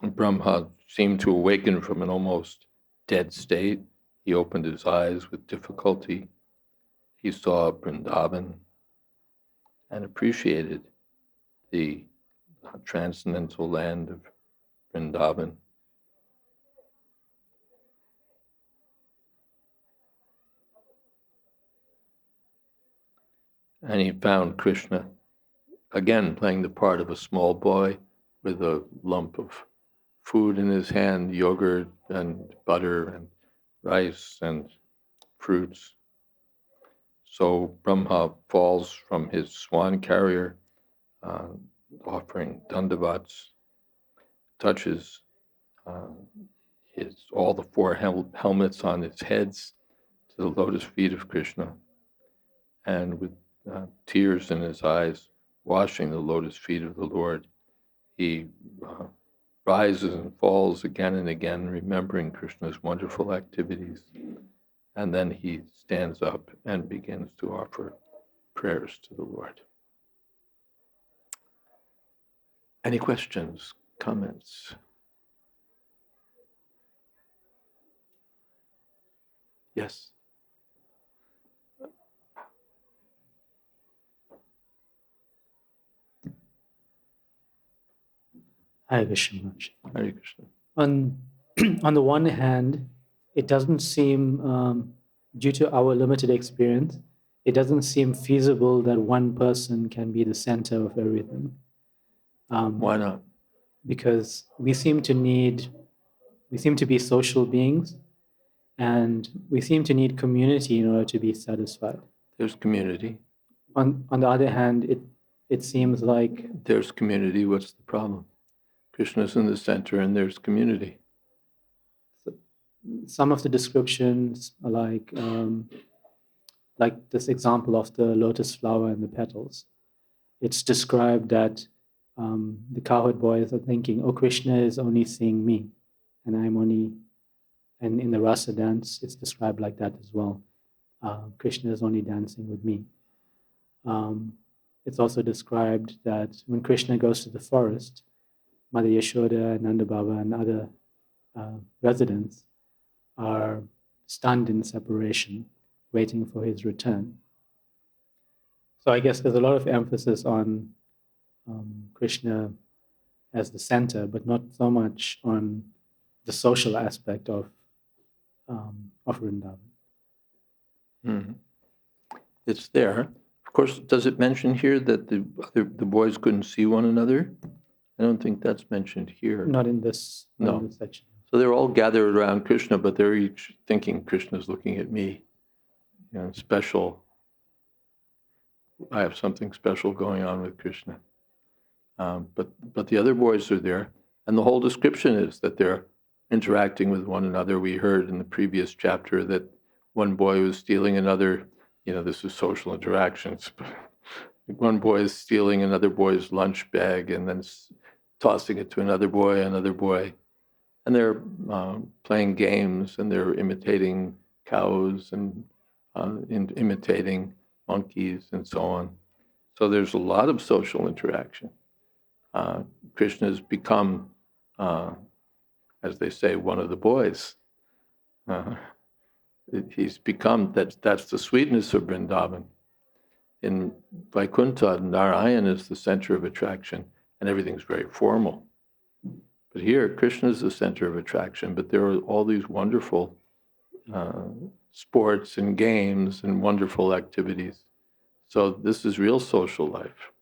S2: Brahma seemed to awaken from an almost dead state. He opened his eyes with difficulty. He saw Vrindavan and appreciated the transcendental land of Vrindavan. And he found Krishna again playing the part of a small boy with a lump of food in his hand, yogurt and butter and rice and fruits. So Brahma falls from his swan carrier, offering dandavats, touches all the four helmets on his heads to the lotus feet of Krishna, and with tears in his eyes, washing the lotus feet of the Lord, he rises and falls again and again, remembering Krishna's wonderful activities. And then he stands up and begins to offer prayers to the Lord. Any questions, comments? Yes.
S3: Hare Krishna.
S2: Hare Krishna.
S3: On the one hand, it doesn't seem, due to our limited experience, it doesn't seem feasible that one person can be the center of everything.
S2: Why not?
S3: Because we seem to be social beings, and we seem to need community in order to be satisfied.
S2: There's community.
S3: On the other hand, it seems like
S2: there's community. What's the problem? Krishna's in the center, and there's community.
S3: Some of the descriptions are like this example of the lotus flower and the petals. It's described that the cowherd boys are thinking, "Oh, Krishna is only seeing me, and I'm only." And in the rasa dance, it's described like that as well. Krishna is only dancing with me. It's also described that when Krishna goes to the forest, Mother Yashoda, Nanda Baba, and other residents are stunned in separation, waiting for his return. So I guess there's a lot of emphasis on Krishna as the center, but not so much on the social aspect of Vrindavan.
S2: Mhm. It's there. Of course, does it mention here that the boys couldn't see one another? I don't think that's mentioned here.
S3: Not in this, not in
S2: No.
S3: this section.
S2: So they're all gathered around Krishna, but they're each thinking Krishna's looking at me. You know, special. I have something special going on with Krishna. But the other boys are there, and the whole description is that they're interacting with one another. We heard in the previous chapter that one boy was stealing another. You know, this is social interactions. One boy is stealing another boy's lunch bag and then tossing it to another boy, and they're playing games and they're imitating cows and imitating monkeys and so on. So there's a lot of social interaction. Krishna has become, as they say, one of the boys. He's become, that's the sweetness of Vrindavan. In Vaikuntha, Narayan is the center of attraction, and everything's very formal. But here, Krishna is the center of attraction, but there are all these wonderful sports and games and wonderful activities. So this is real social life.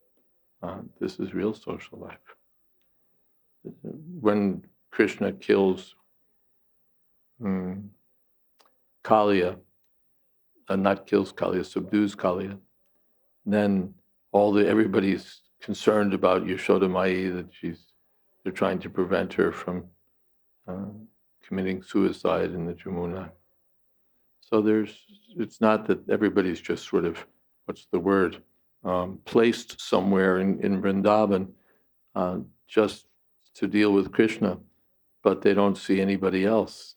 S2: This is real social life. When Krishna kills Kaliya, not kills Kaliya, subdues Kaliya, then everybody's concerned about Yashoda Mai, that they're trying to prevent her from committing suicide in the Jamuna. So it's not that everybody's just sort of, what's the word, placed somewhere in Vrindavan just to deal with Krishna, but they don't see anybody else.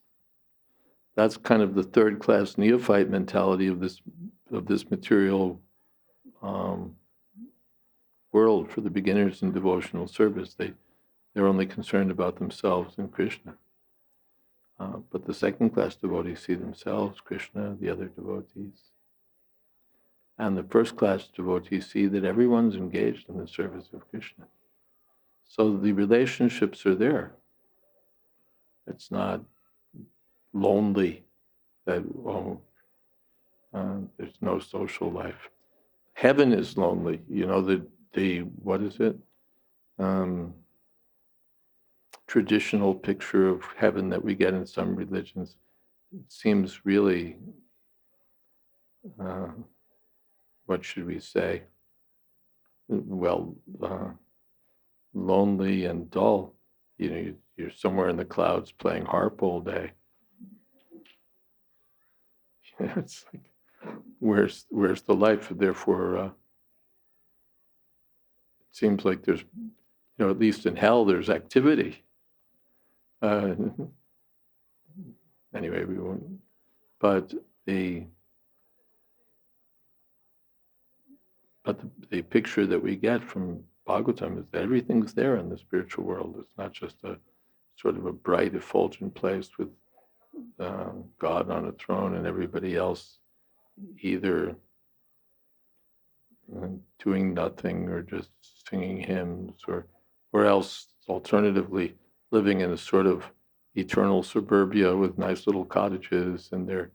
S2: That's kind of the third-class neophyte mentality of this material world for the beginners in devotional service. They're only concerned about themselves and Krishna. But the second-class devotees see themselves, Krishna, the other devotees. And the first-class devotees see that everyone's engaged in the service of Krishna. So the relationships are there. It's not lonely that, there's no social life. Heaven is lonely. You know, the what is it? Traditional picture of heaven that we get in some religions. It seems really, what should we say? Well, lonely and dull. You know, you're somewhere in the clouds playing harp all day. It's like, where's the life? Therefore, it seems like there's, at least in hell, there's activity. Anyway, we won't. But the picture that we get from Bhagavatam is that everything's there in the spiritual world. It's not just a sort of a bright, effulgent place with God on a throne and everybody else either doing nothing or just singing hymns, or else alternatively living in a sort of eternal suburbia with nice little cottages and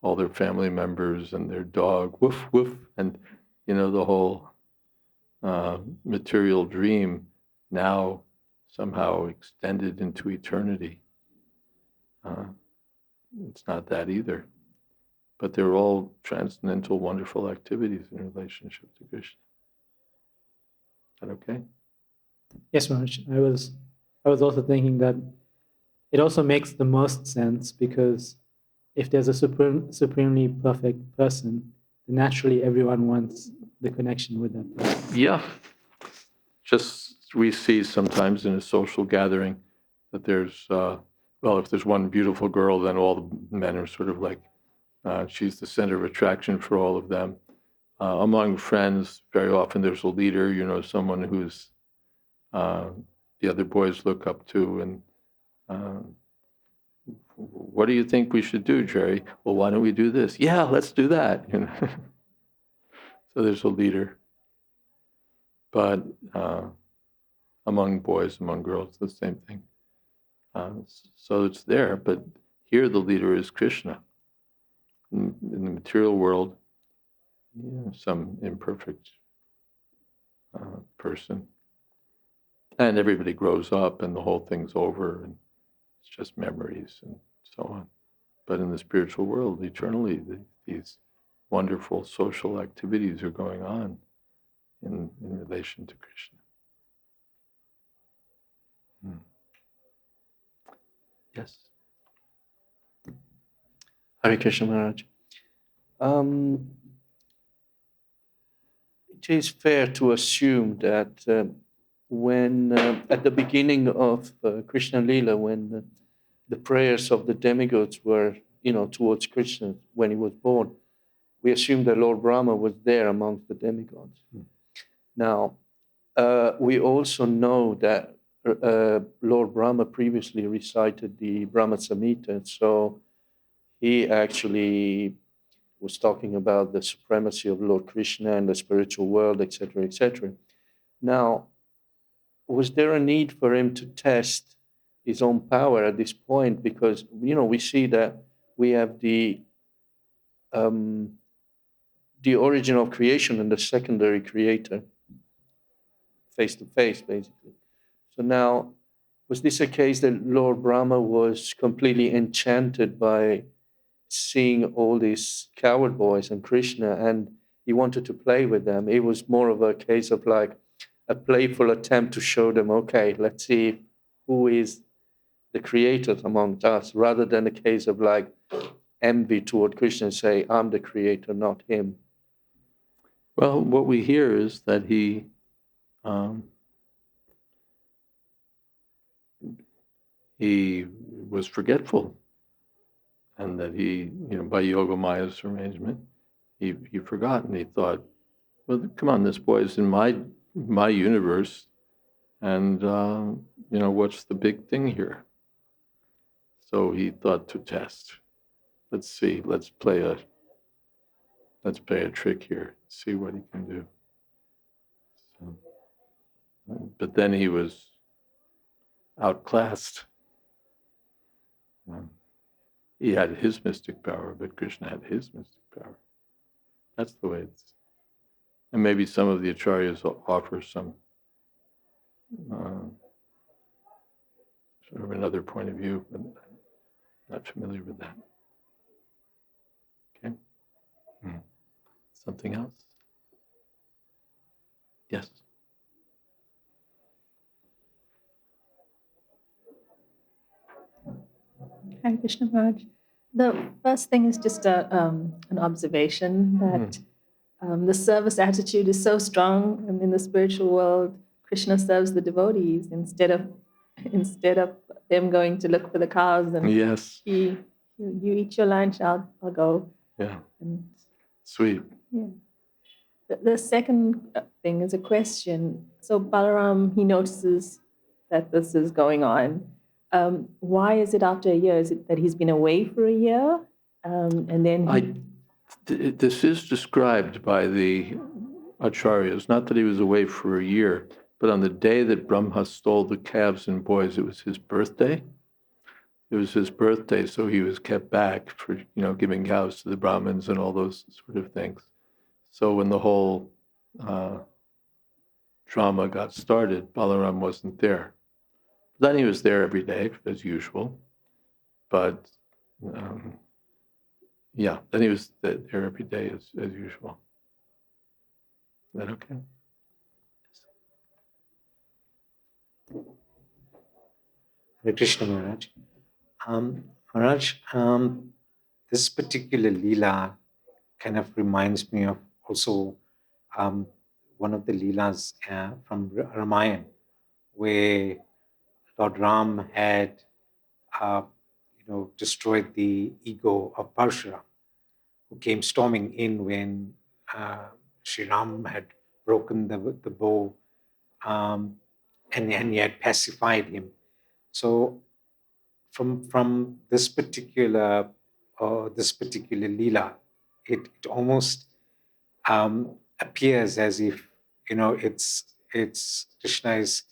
S2: all their family members and their dog, woof, woof, and the whole material dream now somehow extended into eternity. It's not that either. But they're all transcendental, wonderful activities in relationship to Krishna. Is that okay?
S3: Yes, Maharaj. I was also thinking that it also makes the most sense, because if there's a supremely perfect person, then naturally everyone wants the connection with that person.
S2: Yeah. Just we see sometimes in a social gathering that there's, if there's one beautiful girl, then all the men are sort of like She's the center of attraction for all of them. Among friends, very often there's a leader, someone who's the other boys look up to. And what do you think we should do, Jerry? Well, why don't we do this? Yeah, let's do that. So there's a leader. But among boys, among girls, the same thing. So it's there, but here the leader is Krishna. In the material world, some imperfect person. And everybody grows up and the whole thing's over and it's just memories and so on. But in the spiritual world, eternally, these wonderful social activities are going on in relation to Krishna. Yes.
S4: Hare Krishna Maharaj. It is fair to assume that when at the beginning of Krishna Lila, when the prayers of the demigods were, towards Krishna when he was born, we assume that Lord Brahma was there amongst the demigods. Now, we also know that Lord Brahma previously recited the Brahma Samhita, so he actually was talking about the supremacy of Lord Krishna and the spiritual world, etc., etc. Now, was there a need for him to test his own power at this point? Because, we see that we have the origin of creation and the secondary creator face to face, basically. So now, was this a case that Lord Brahma was completely enchanted by seeing all these coward boys and Krishna, and he wanted to play with them? It was more of a case of like a playful attempt to show them, okay, let's see who is the creators among us, rather than a case of like envy toward Krishna and say, I'm the creator, not him.
S2: Well, what we hear is that he was forgetful, and that he, by Yoga Maya's arrangement, he forgot, and he thought, well, come on, this boy's in my universe, and what's the big thing here? So he thought to test. Let's see. Let's play a trick here. See what he can do. So, but then he was outclassed. He had his mystic power, but Krishna had his mystic power. That's the way it's. And maybe some of the acharyas offer some sort of another point of view, but I'm not familiar with that. Okay. Something else? Yes.
S5: Hare Krishna Maharaj. The first thing is just an observation that the service attitude is so strong, and in the spiritual world, Krishna serves the devotees instead of them going to look for the cows. And
S2: yes,
S5: you eat your lunch, I'll go.
S2: Yeah,
S5: and,
S2: sweet.
S5: Yeah. The second thing is a question. So Balaram, he notices that this is going on. Why is it after a year? Is it that he's been away for a year? And then
S2: this is described by the acharyas, not that he was away for a year, but on the day that Brahma stole the calves and boys, it was his birthday. It was his birthday, so he was kept back for, giving cows to the Brahmins and all those sort of things. So when the whole drama got started, Balaram wasn't there. Then he was there every day, as usual. But, then he was there every day, as usual. Is that okay?
S6: Hare Krishna Maharaj. Maharaj, this particular Leela kind of reminds me of also one of the Leelas from Ramayana, where Lord Ram had, destroyed the ego of Parshuram. who came storming in when Sri Ram had broken the bow, and he had pacified him. So from this particular lila, it almost appears as if it's Krishna is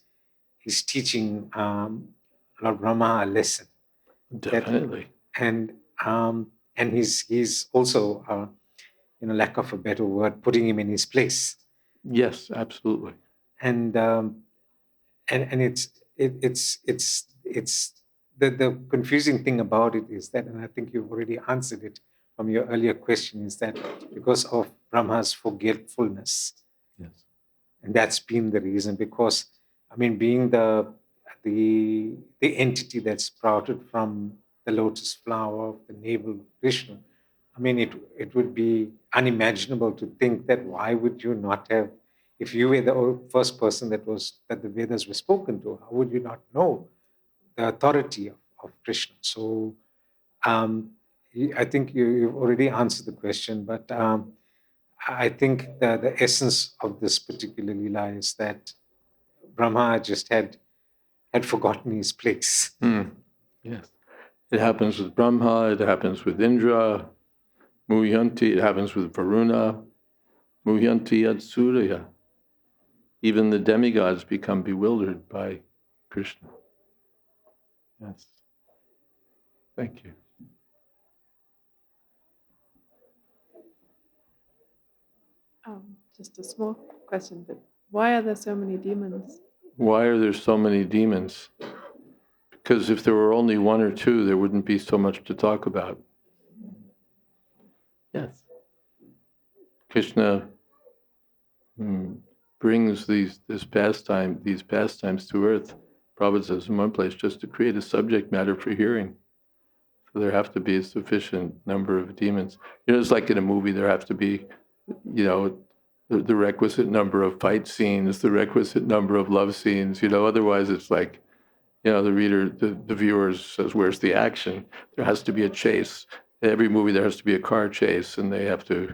S6: teaching Lord Brahma a lesson.
S2: Definitely.
S6: And he's also lack of a better word, putting him in his place.
S2: Yes, absolutely.
S6: And it's the confusing thing about it is that, and I think you've already answered it from your earlier question, is that because of Brahma's forgetfulness.
S2: Yes.
S6: And that's been the reason, because being the entity that sprouted from the lotus flower of the navel of Vishnu, it would be unimaginable to think that why would you not have, if you were the first person that the Vedas were spoken to, how would you not know the authority of Krishna? So I think you've already answered the question, but I think the essence of this particular lila is that Brahma just had forgotten his place.
S2: Yes. It happens with Brahma, it happens with Indra, Muhyanti, it happens with Varuna, Muhyanti Surya. Even the demigods become bewildered by Krishna. Yes. Thank you.
S7: Just a small question, but why are there so many demons?
S2: Why are there so many demons? Because if there were only one or two, there wouldn't be so much to talk about. Yes. Krishna brings these pastimes to earth, Prabhupada says in one place, just to create a subject matter for hearing. So there have to be a sufficient number of demons. It's like in a movie, there have to be, the requisite number of fight scenes, the requisite number of love scenes, otherwise it's like, the reader, the viewer says, where's the action? There has to be a chase. In every movie, there has to be a car chase, and they have to,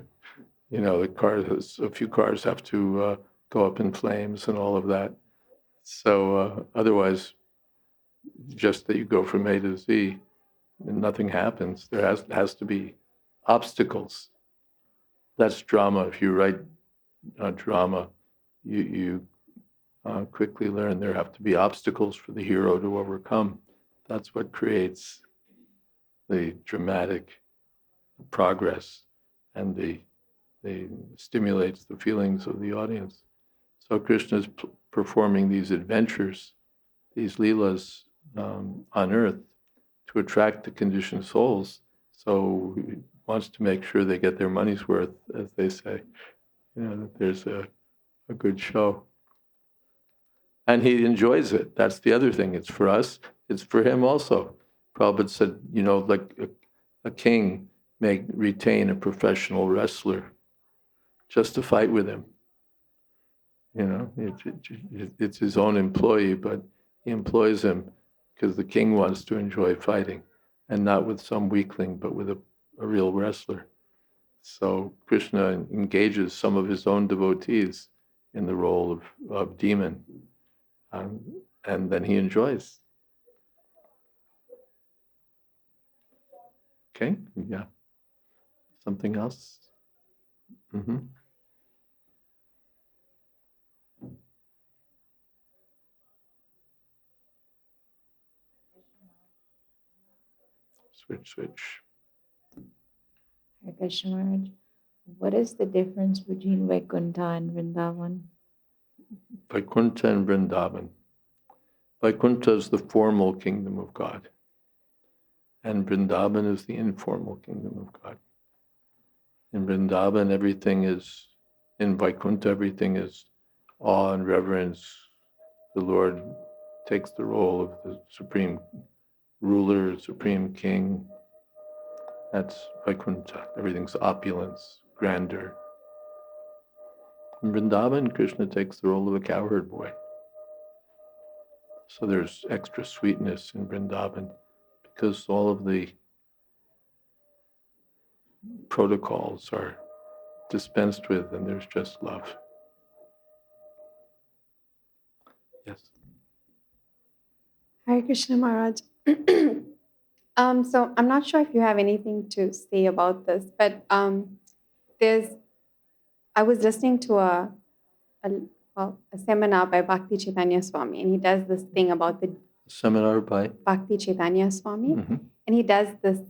S2: a few cars have to go up in flames and all of that. So otherwise, just that you go from A to Z and nothing happens. There has to be obstacles. That's drama. If you write drama, you quickly learn there have to be obstacles for the hero to overcome. That's what creates the dramatic progress, and the stimulates the feelings of the audience. So Krishna is performing these adventures, these leelas on earth to attract the conditioned souls. So he wants to make sure they get their money's worth, as they say, that there's a good show. And he enjoys it. That's the other thing. It's for us. It's for him also. Prabhupada said, like a king may retain a professional wrestler just to fight with him. It's his own employee, but he employs him because the king wants to enjoy fighting, and not with some weakling, but with a real wrestler. So Krishna engages some of his own devotees in the role of demon, and then he enjoys. Okay, yeah. Something else? Mm-hmm. Switch.
S8: Hare Krishna Maharaj, what is the difference between Vaikuntha and Vrindavan?
S2: Vaikuntha and Vrindavan. Vaikuntha is the formal kingdom of God, and Vrindavan is the informal kingdom of God. In Vrindavan, in Vaikuntha, everything is awe and reverence. The Lord takes the role of the supreme ruler, supreme king. That's Vaikuntha. Everything's opulence, grandeur. In Vrindavan, Krishna takes the role of a cowherd boy. So there's extra sweetness in Vrindavan because all of the protocols are dispensed with, and there's just love. Yes.
S1: Hare Krishna Maharaj. So I'm not sure if you have anything to say about this, but I was listening to a seminar by Bhakti Chaitanya Swami, and he does this thing about the
S2: Seminar by
S1: Bhakti Chaitanya Swami,
S2: Mhm.
S1: and he does this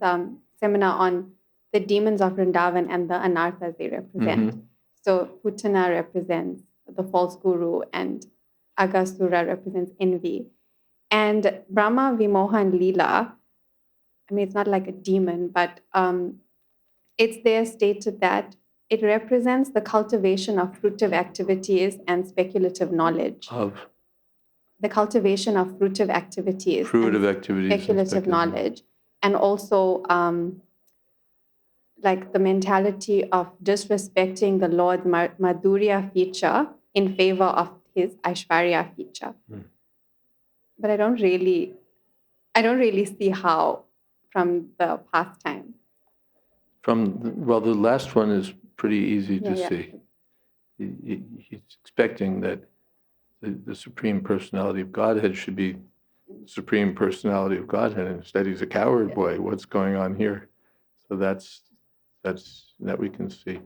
S1: seminar on the demons of Vrindavan and the anarthas they represent.
S2: Mhm.
S1: So Putana represents the false guru, and Agasura represents envy. And Brahma, Vimoha, and Leela, I mean, it's not like a demon, but it's there stated that it represents the cultivation of fruitive activities and speculative knowledge.
S2: of
S1: The cultivation of fruitive activities
S2: fruitive
S1: and
S2: activities and
S1: speculative knowledge, and also like the mentality of disrespecting the Lord's Madhurya feature in favor of his Aishwarya feature. But I don't really see how from the past time.
S2: Well, the last one is pretty easy to
S1: Yeah.
S2: see. He's expecting that the Supreme Personality of Godhead should be the Supreme Personality of Godhead, and instead he's a coward boy. What's going on here? So that's that we can see.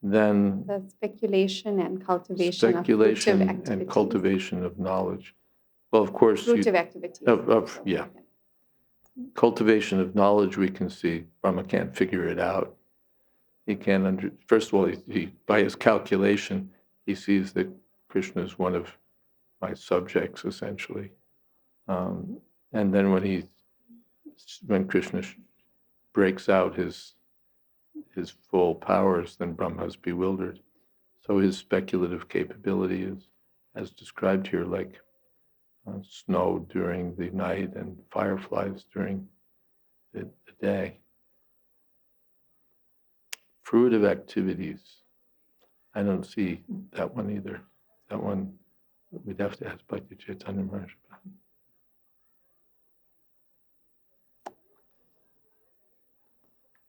S2: Then
S1: The speculation and cultivation
S2: speculation
S1: of fruitive
S2: and
S1: activities.
S2: cultivation of knowledge. Well, of course,
S1: Fruitive activities.
S2: yeah. Cultivation of knowledge, we can see Brahma can't figure it out. He can't first of all, he by his calculation, he sees that Krishna is one of my subjects, essentially. And then when Krishna breaks out his full powers, then Brahma is bewildered. So his speculative capability is, as described here, like snow during the night and fireflies during the day. Fruitive activities, I don't see that one either. That one, we'd have to ask Bhakti Chaitanya Maharaj about.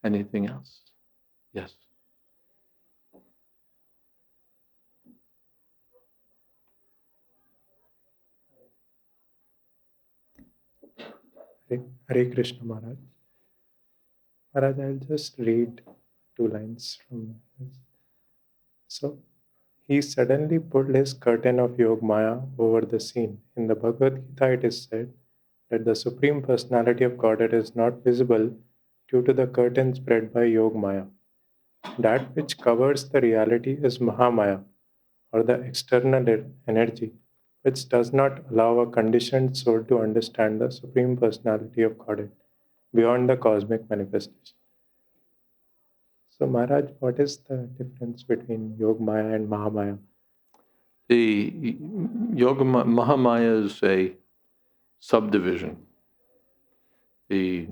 S2: Anything else? Yes.
S9: Hare Krishna Maharaj. Maharaj, I'll just read 2 lines from this. So, he suddenly pulled his curtain of Yog Maya over the scene. In the Bhagavad Gita, it is said that the Supreme Personality of Godhead is not visible due to the curtain spread by Yog Maya. That which covers the reality is Mahamaya, or the external energy, which does not allow a conditioned soul to understand the Supreme Personality of Godhead beyond the cosmic manifestation. So, Maharaj, what is the difference between Yog Maya and Mahamaya?
S2: The Mahamaya is a subdivision. The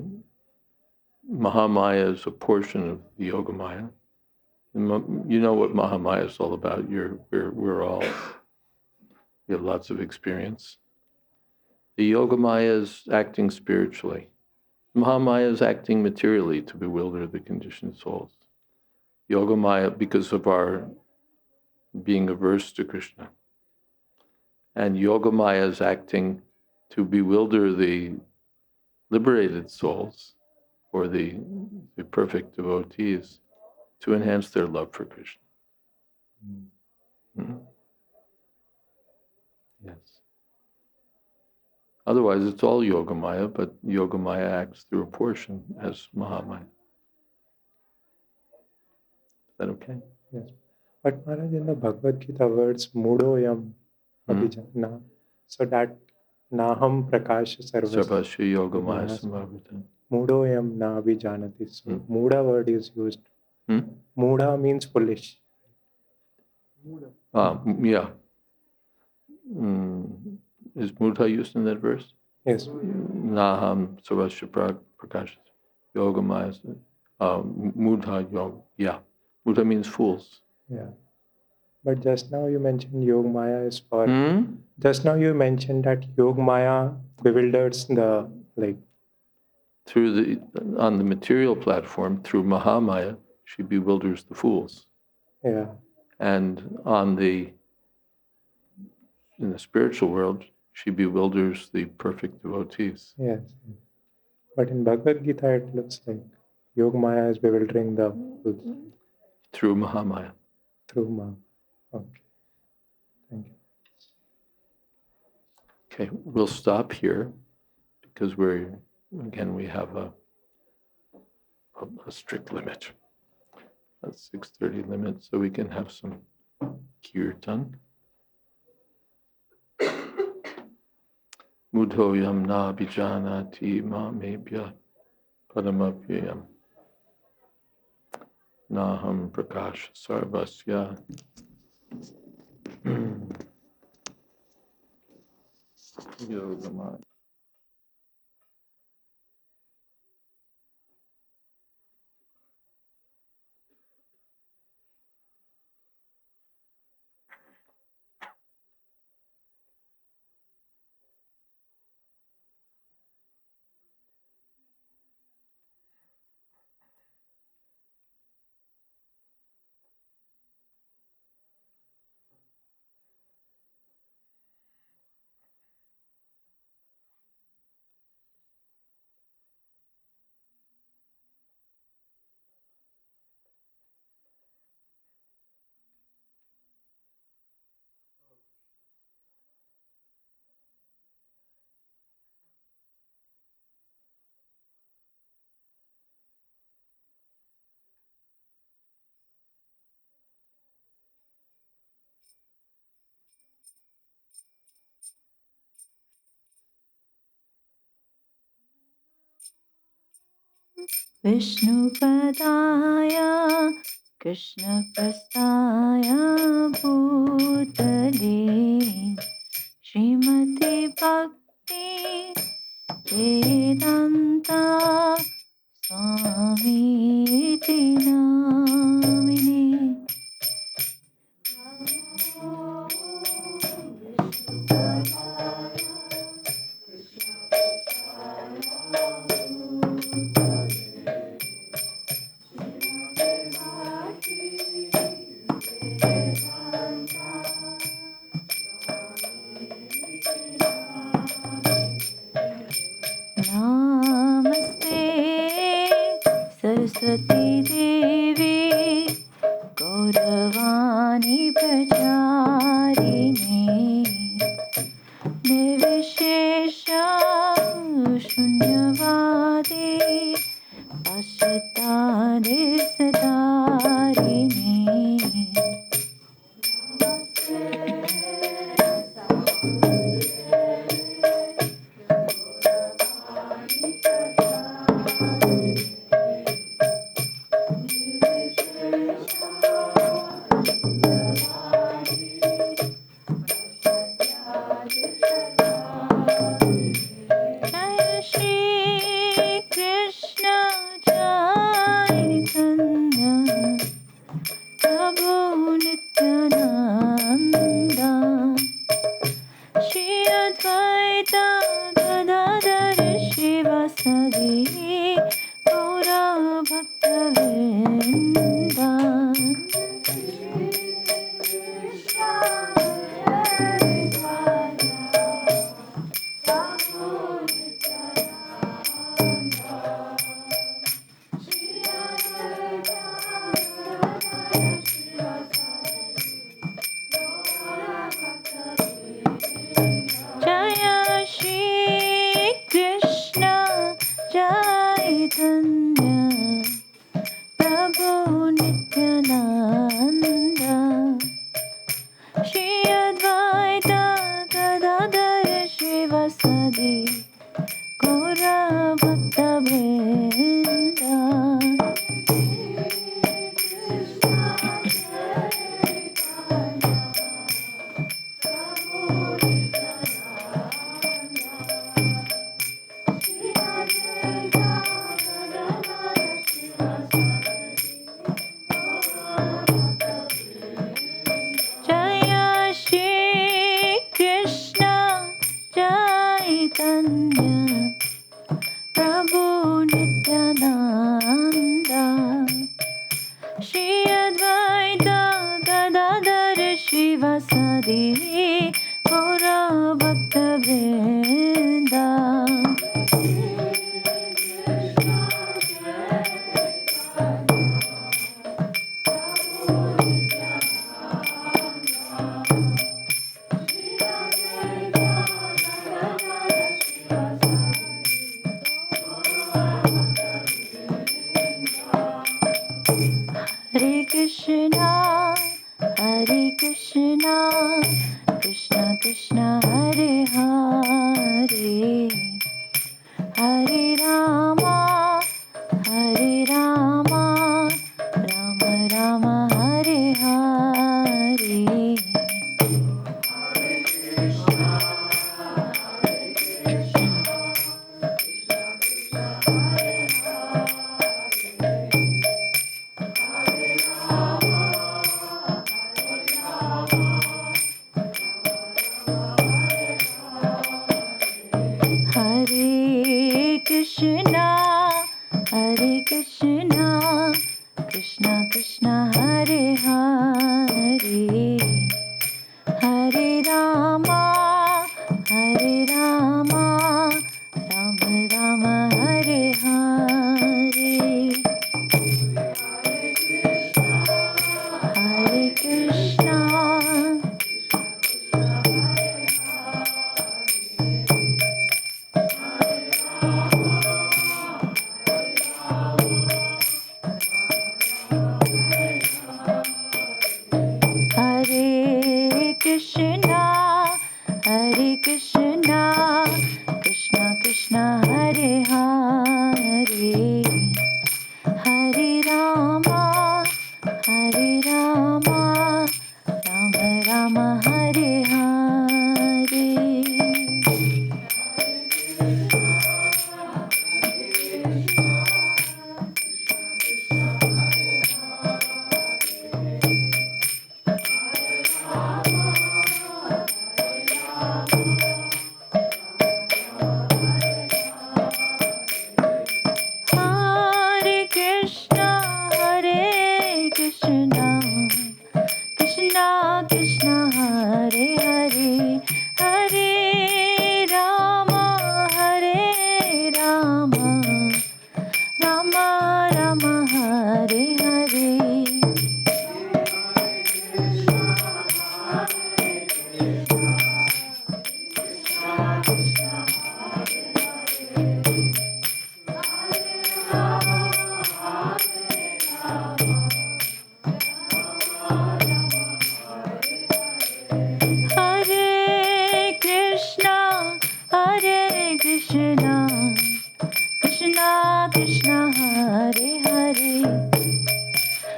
S2: Mahamaya is a portion of the Yogamaya. You know what Mahamaya is all about. We have lots of experience. The Yogamaya is acting spiritually. Mahamaya is acting materially to bewilder the conditioned souls. Yogamaya, because of our being averse to Krishna. And Yogamaya is acting to bewilder the liberated souls or the perfect devotees to enhance their love for Krishna. Mm-hmm. Yes. Otherwise, it's all Yogamaya, but Yogamaya acts through a portion as Mahamaya. Is that okay?
S9: Yes. But Maharaj, in the Bhagavad Gita words, Mudoyam Abhijana, so that Naham Prakash
S2: Sarvasya Yogamaya Samavritam.
S9: Mudoyam Na Abhijanati. So, Muda word is used. Muda means foolish.
S2: Yeah. Is Mudha used in that verse?
S9: Yes.
S2: Naham Sarvasya Prakash Yogamaya. Mudha Yoga. Yeah. Mudha means fools.
S9: Yeah. But just now you mentioned Yog Maya is for. Just now you mentioned that Yog Maya bewilders the
S2: on the material platform, through Mahamaya, she bewilders the fools.
S9: Yeah.
S2: And in the spiritual world, she bewilders the perfect devotees.
S9: Yes. But in Bhagavad Gita, it looks like Yogamaya is bewildering the fools
S2: Through Mahamaya.
S9: through Ma. Okay. Thank you.
S2: Okay, we'll stop here because we have a strict limit, a 6:30 limit, so we can have some kirtan. Mudhoyam na bijanati mamebhya padamavyayam naham prakash sarvasya. Yogamaya.
S8: विष्णुपदाय कृष्णप्रस्थाय भूतले श्रीमति भक्ति Vedanta स्वामीति नामिने Srivasadi Gaura Bhakta Vrinda. Hare Krishna, Hare Krishna, Krishna Krishna, Hare Hare, Hare Rama, Hare Rama, Rama Rama, Hare Hare. Hare Krishna, Hare Krishna, Krishna Krishna, Hare Hare, Hare Rama, Hare Rama, Rama Rama, Hare Hare. Hare Krishna. Hare Krishna, Hare Krishna, Krishna Krishna, Hare Hare, Hare Rama, Hare Rama, Rama Rama, Hare Hare. Hare Krishna, Hare Krishna, Krishna Krishna, Hare Hare, Hare Rama, Hare Rama, Rama Rama, Hare Hare. Hare Krishna, Hare Krishna, Krishna Krishna, Hare Hare,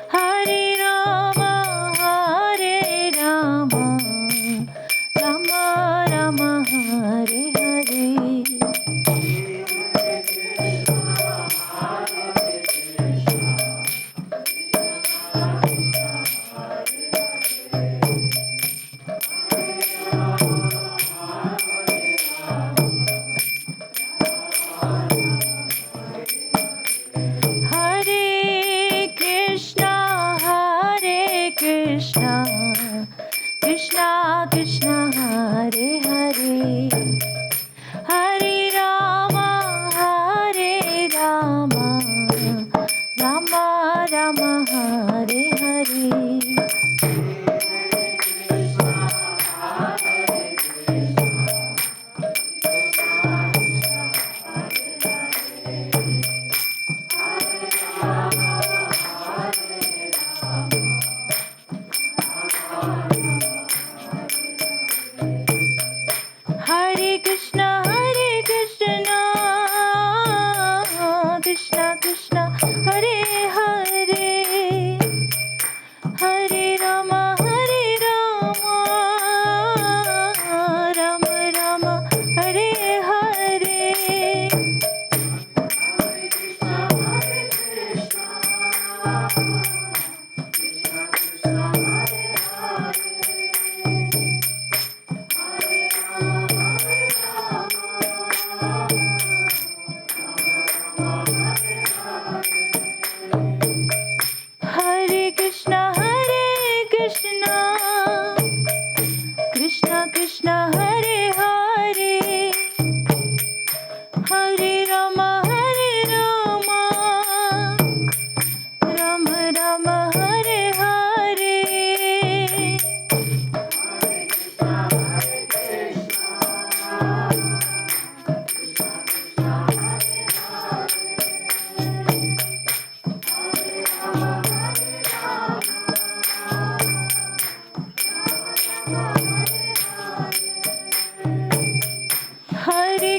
S8: Hare Rama, Hare Rama, Rama Rama, Hare Hare. Hare Krishna, Hare Krishna, Krishna Krishna, Hare Hare, Hare Rama, Hare Rama, Rama Rama, Hare Hare.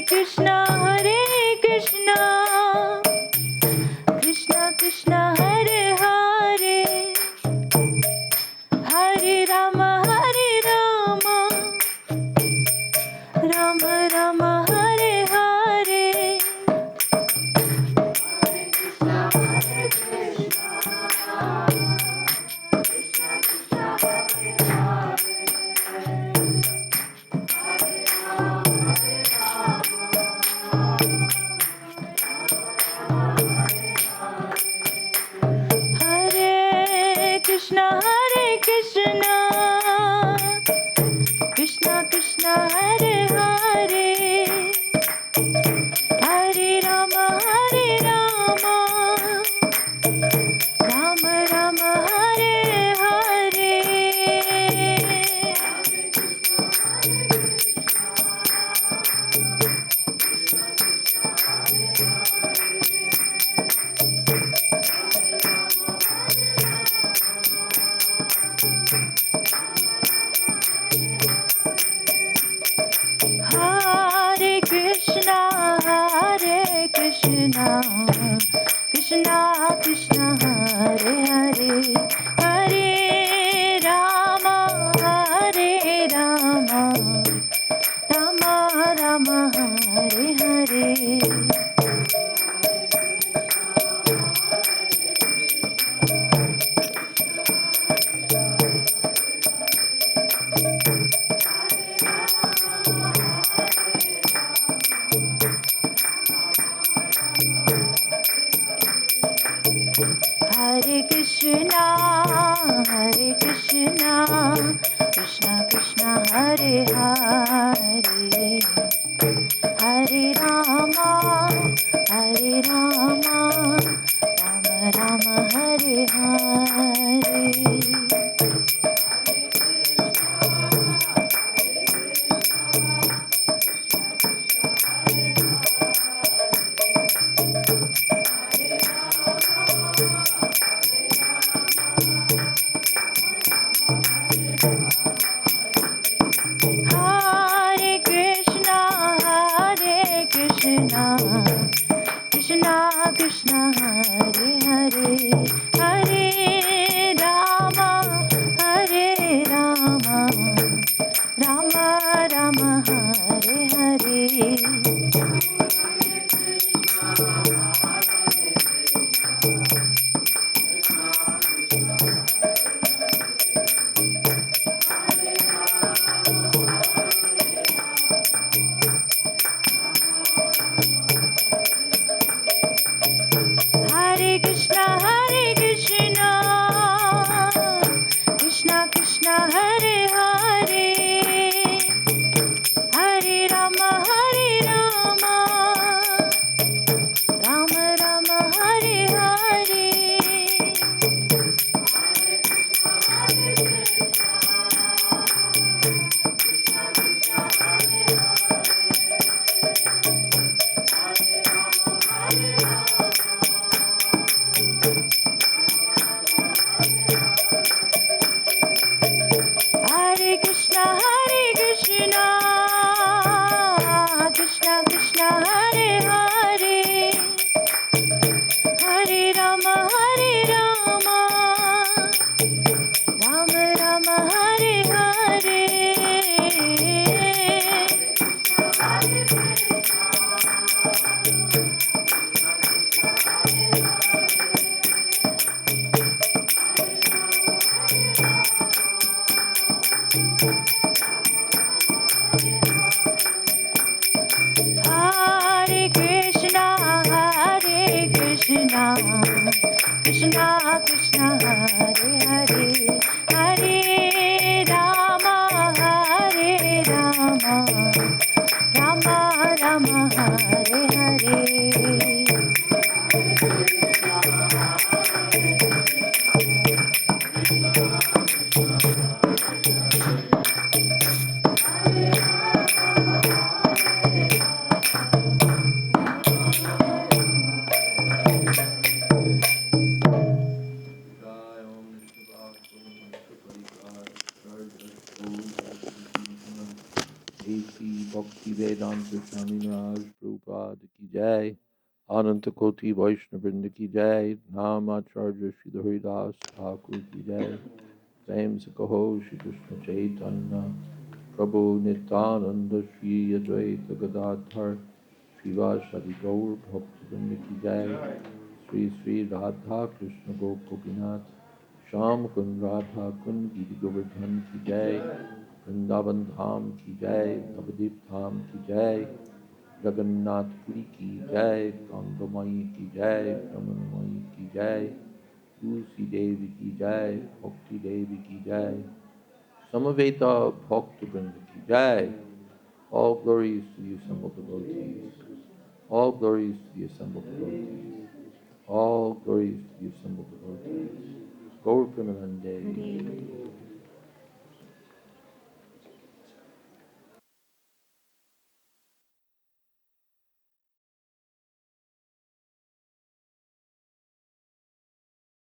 S8: Krishna, Krishna Krishna, Hare Hare, Hare Rama, Rama Rama, Hare Hare. Hare Krishna, Krishna Krishna, Hare Hare, Hare Rama, Rama Rama, Hare Hare. Hare Krishna, Krishna Krishna, Hare Hare, Hare Rama, Rama Rama, Hare Hare. Hare Krishna, Krishna Krishna, Hare Hare, Hare Rama, Rama Rama, Hare Hare. Hare Krishna, Krishna Krishna, Hare Hare, Hare Rama, Rama Rama, Hare Hare. Hare Krishna, Krishna Krishna, Hare Hare, Hare Rama, Rama Rama, Hare Hare. Hare Krishna, Krishna Krishna, Hare Hare, Hare Rama, Rama Rama, Hare Hare. Hare Krishna, Krishna Krishna, Hare Hare, Hare Rama, Rama Rama, Hare Hare.
S4: A.C. Bhakti Vedanta Swami Maharaj Prabhupada Ki Jai, Ananta Koti Vaishnava Vrinda Ki Jai, Namacharya Sri Haridas Thakur Ki Jai, Prem Se Kaho Shri Krishna Chaitanya, Prabhu Nityananda Shri Advaita Gadadhar, Srivasadi Gaur Bhakti Vrinda Ki Jai, Sri Sri Radha Krishna Gopinath, Sham Kun Radha Kun Giri Govardhan Ki Jai, Vrindavan Dham Ki Jai, Navadip Dham Ki Jai, Jagannath Puri Ki Jai, Gangamai Ki Jai, Ramanamai Ki Jai, Tulsi Devi Ki Jai, Bhakti Devi Ki Jai, Samaveta Bhakta Vrinda Ki Jai. All glories to the assembled devotees. All glories to the assembled devotees. All glories to the assembled devotees. Gaur Premanande.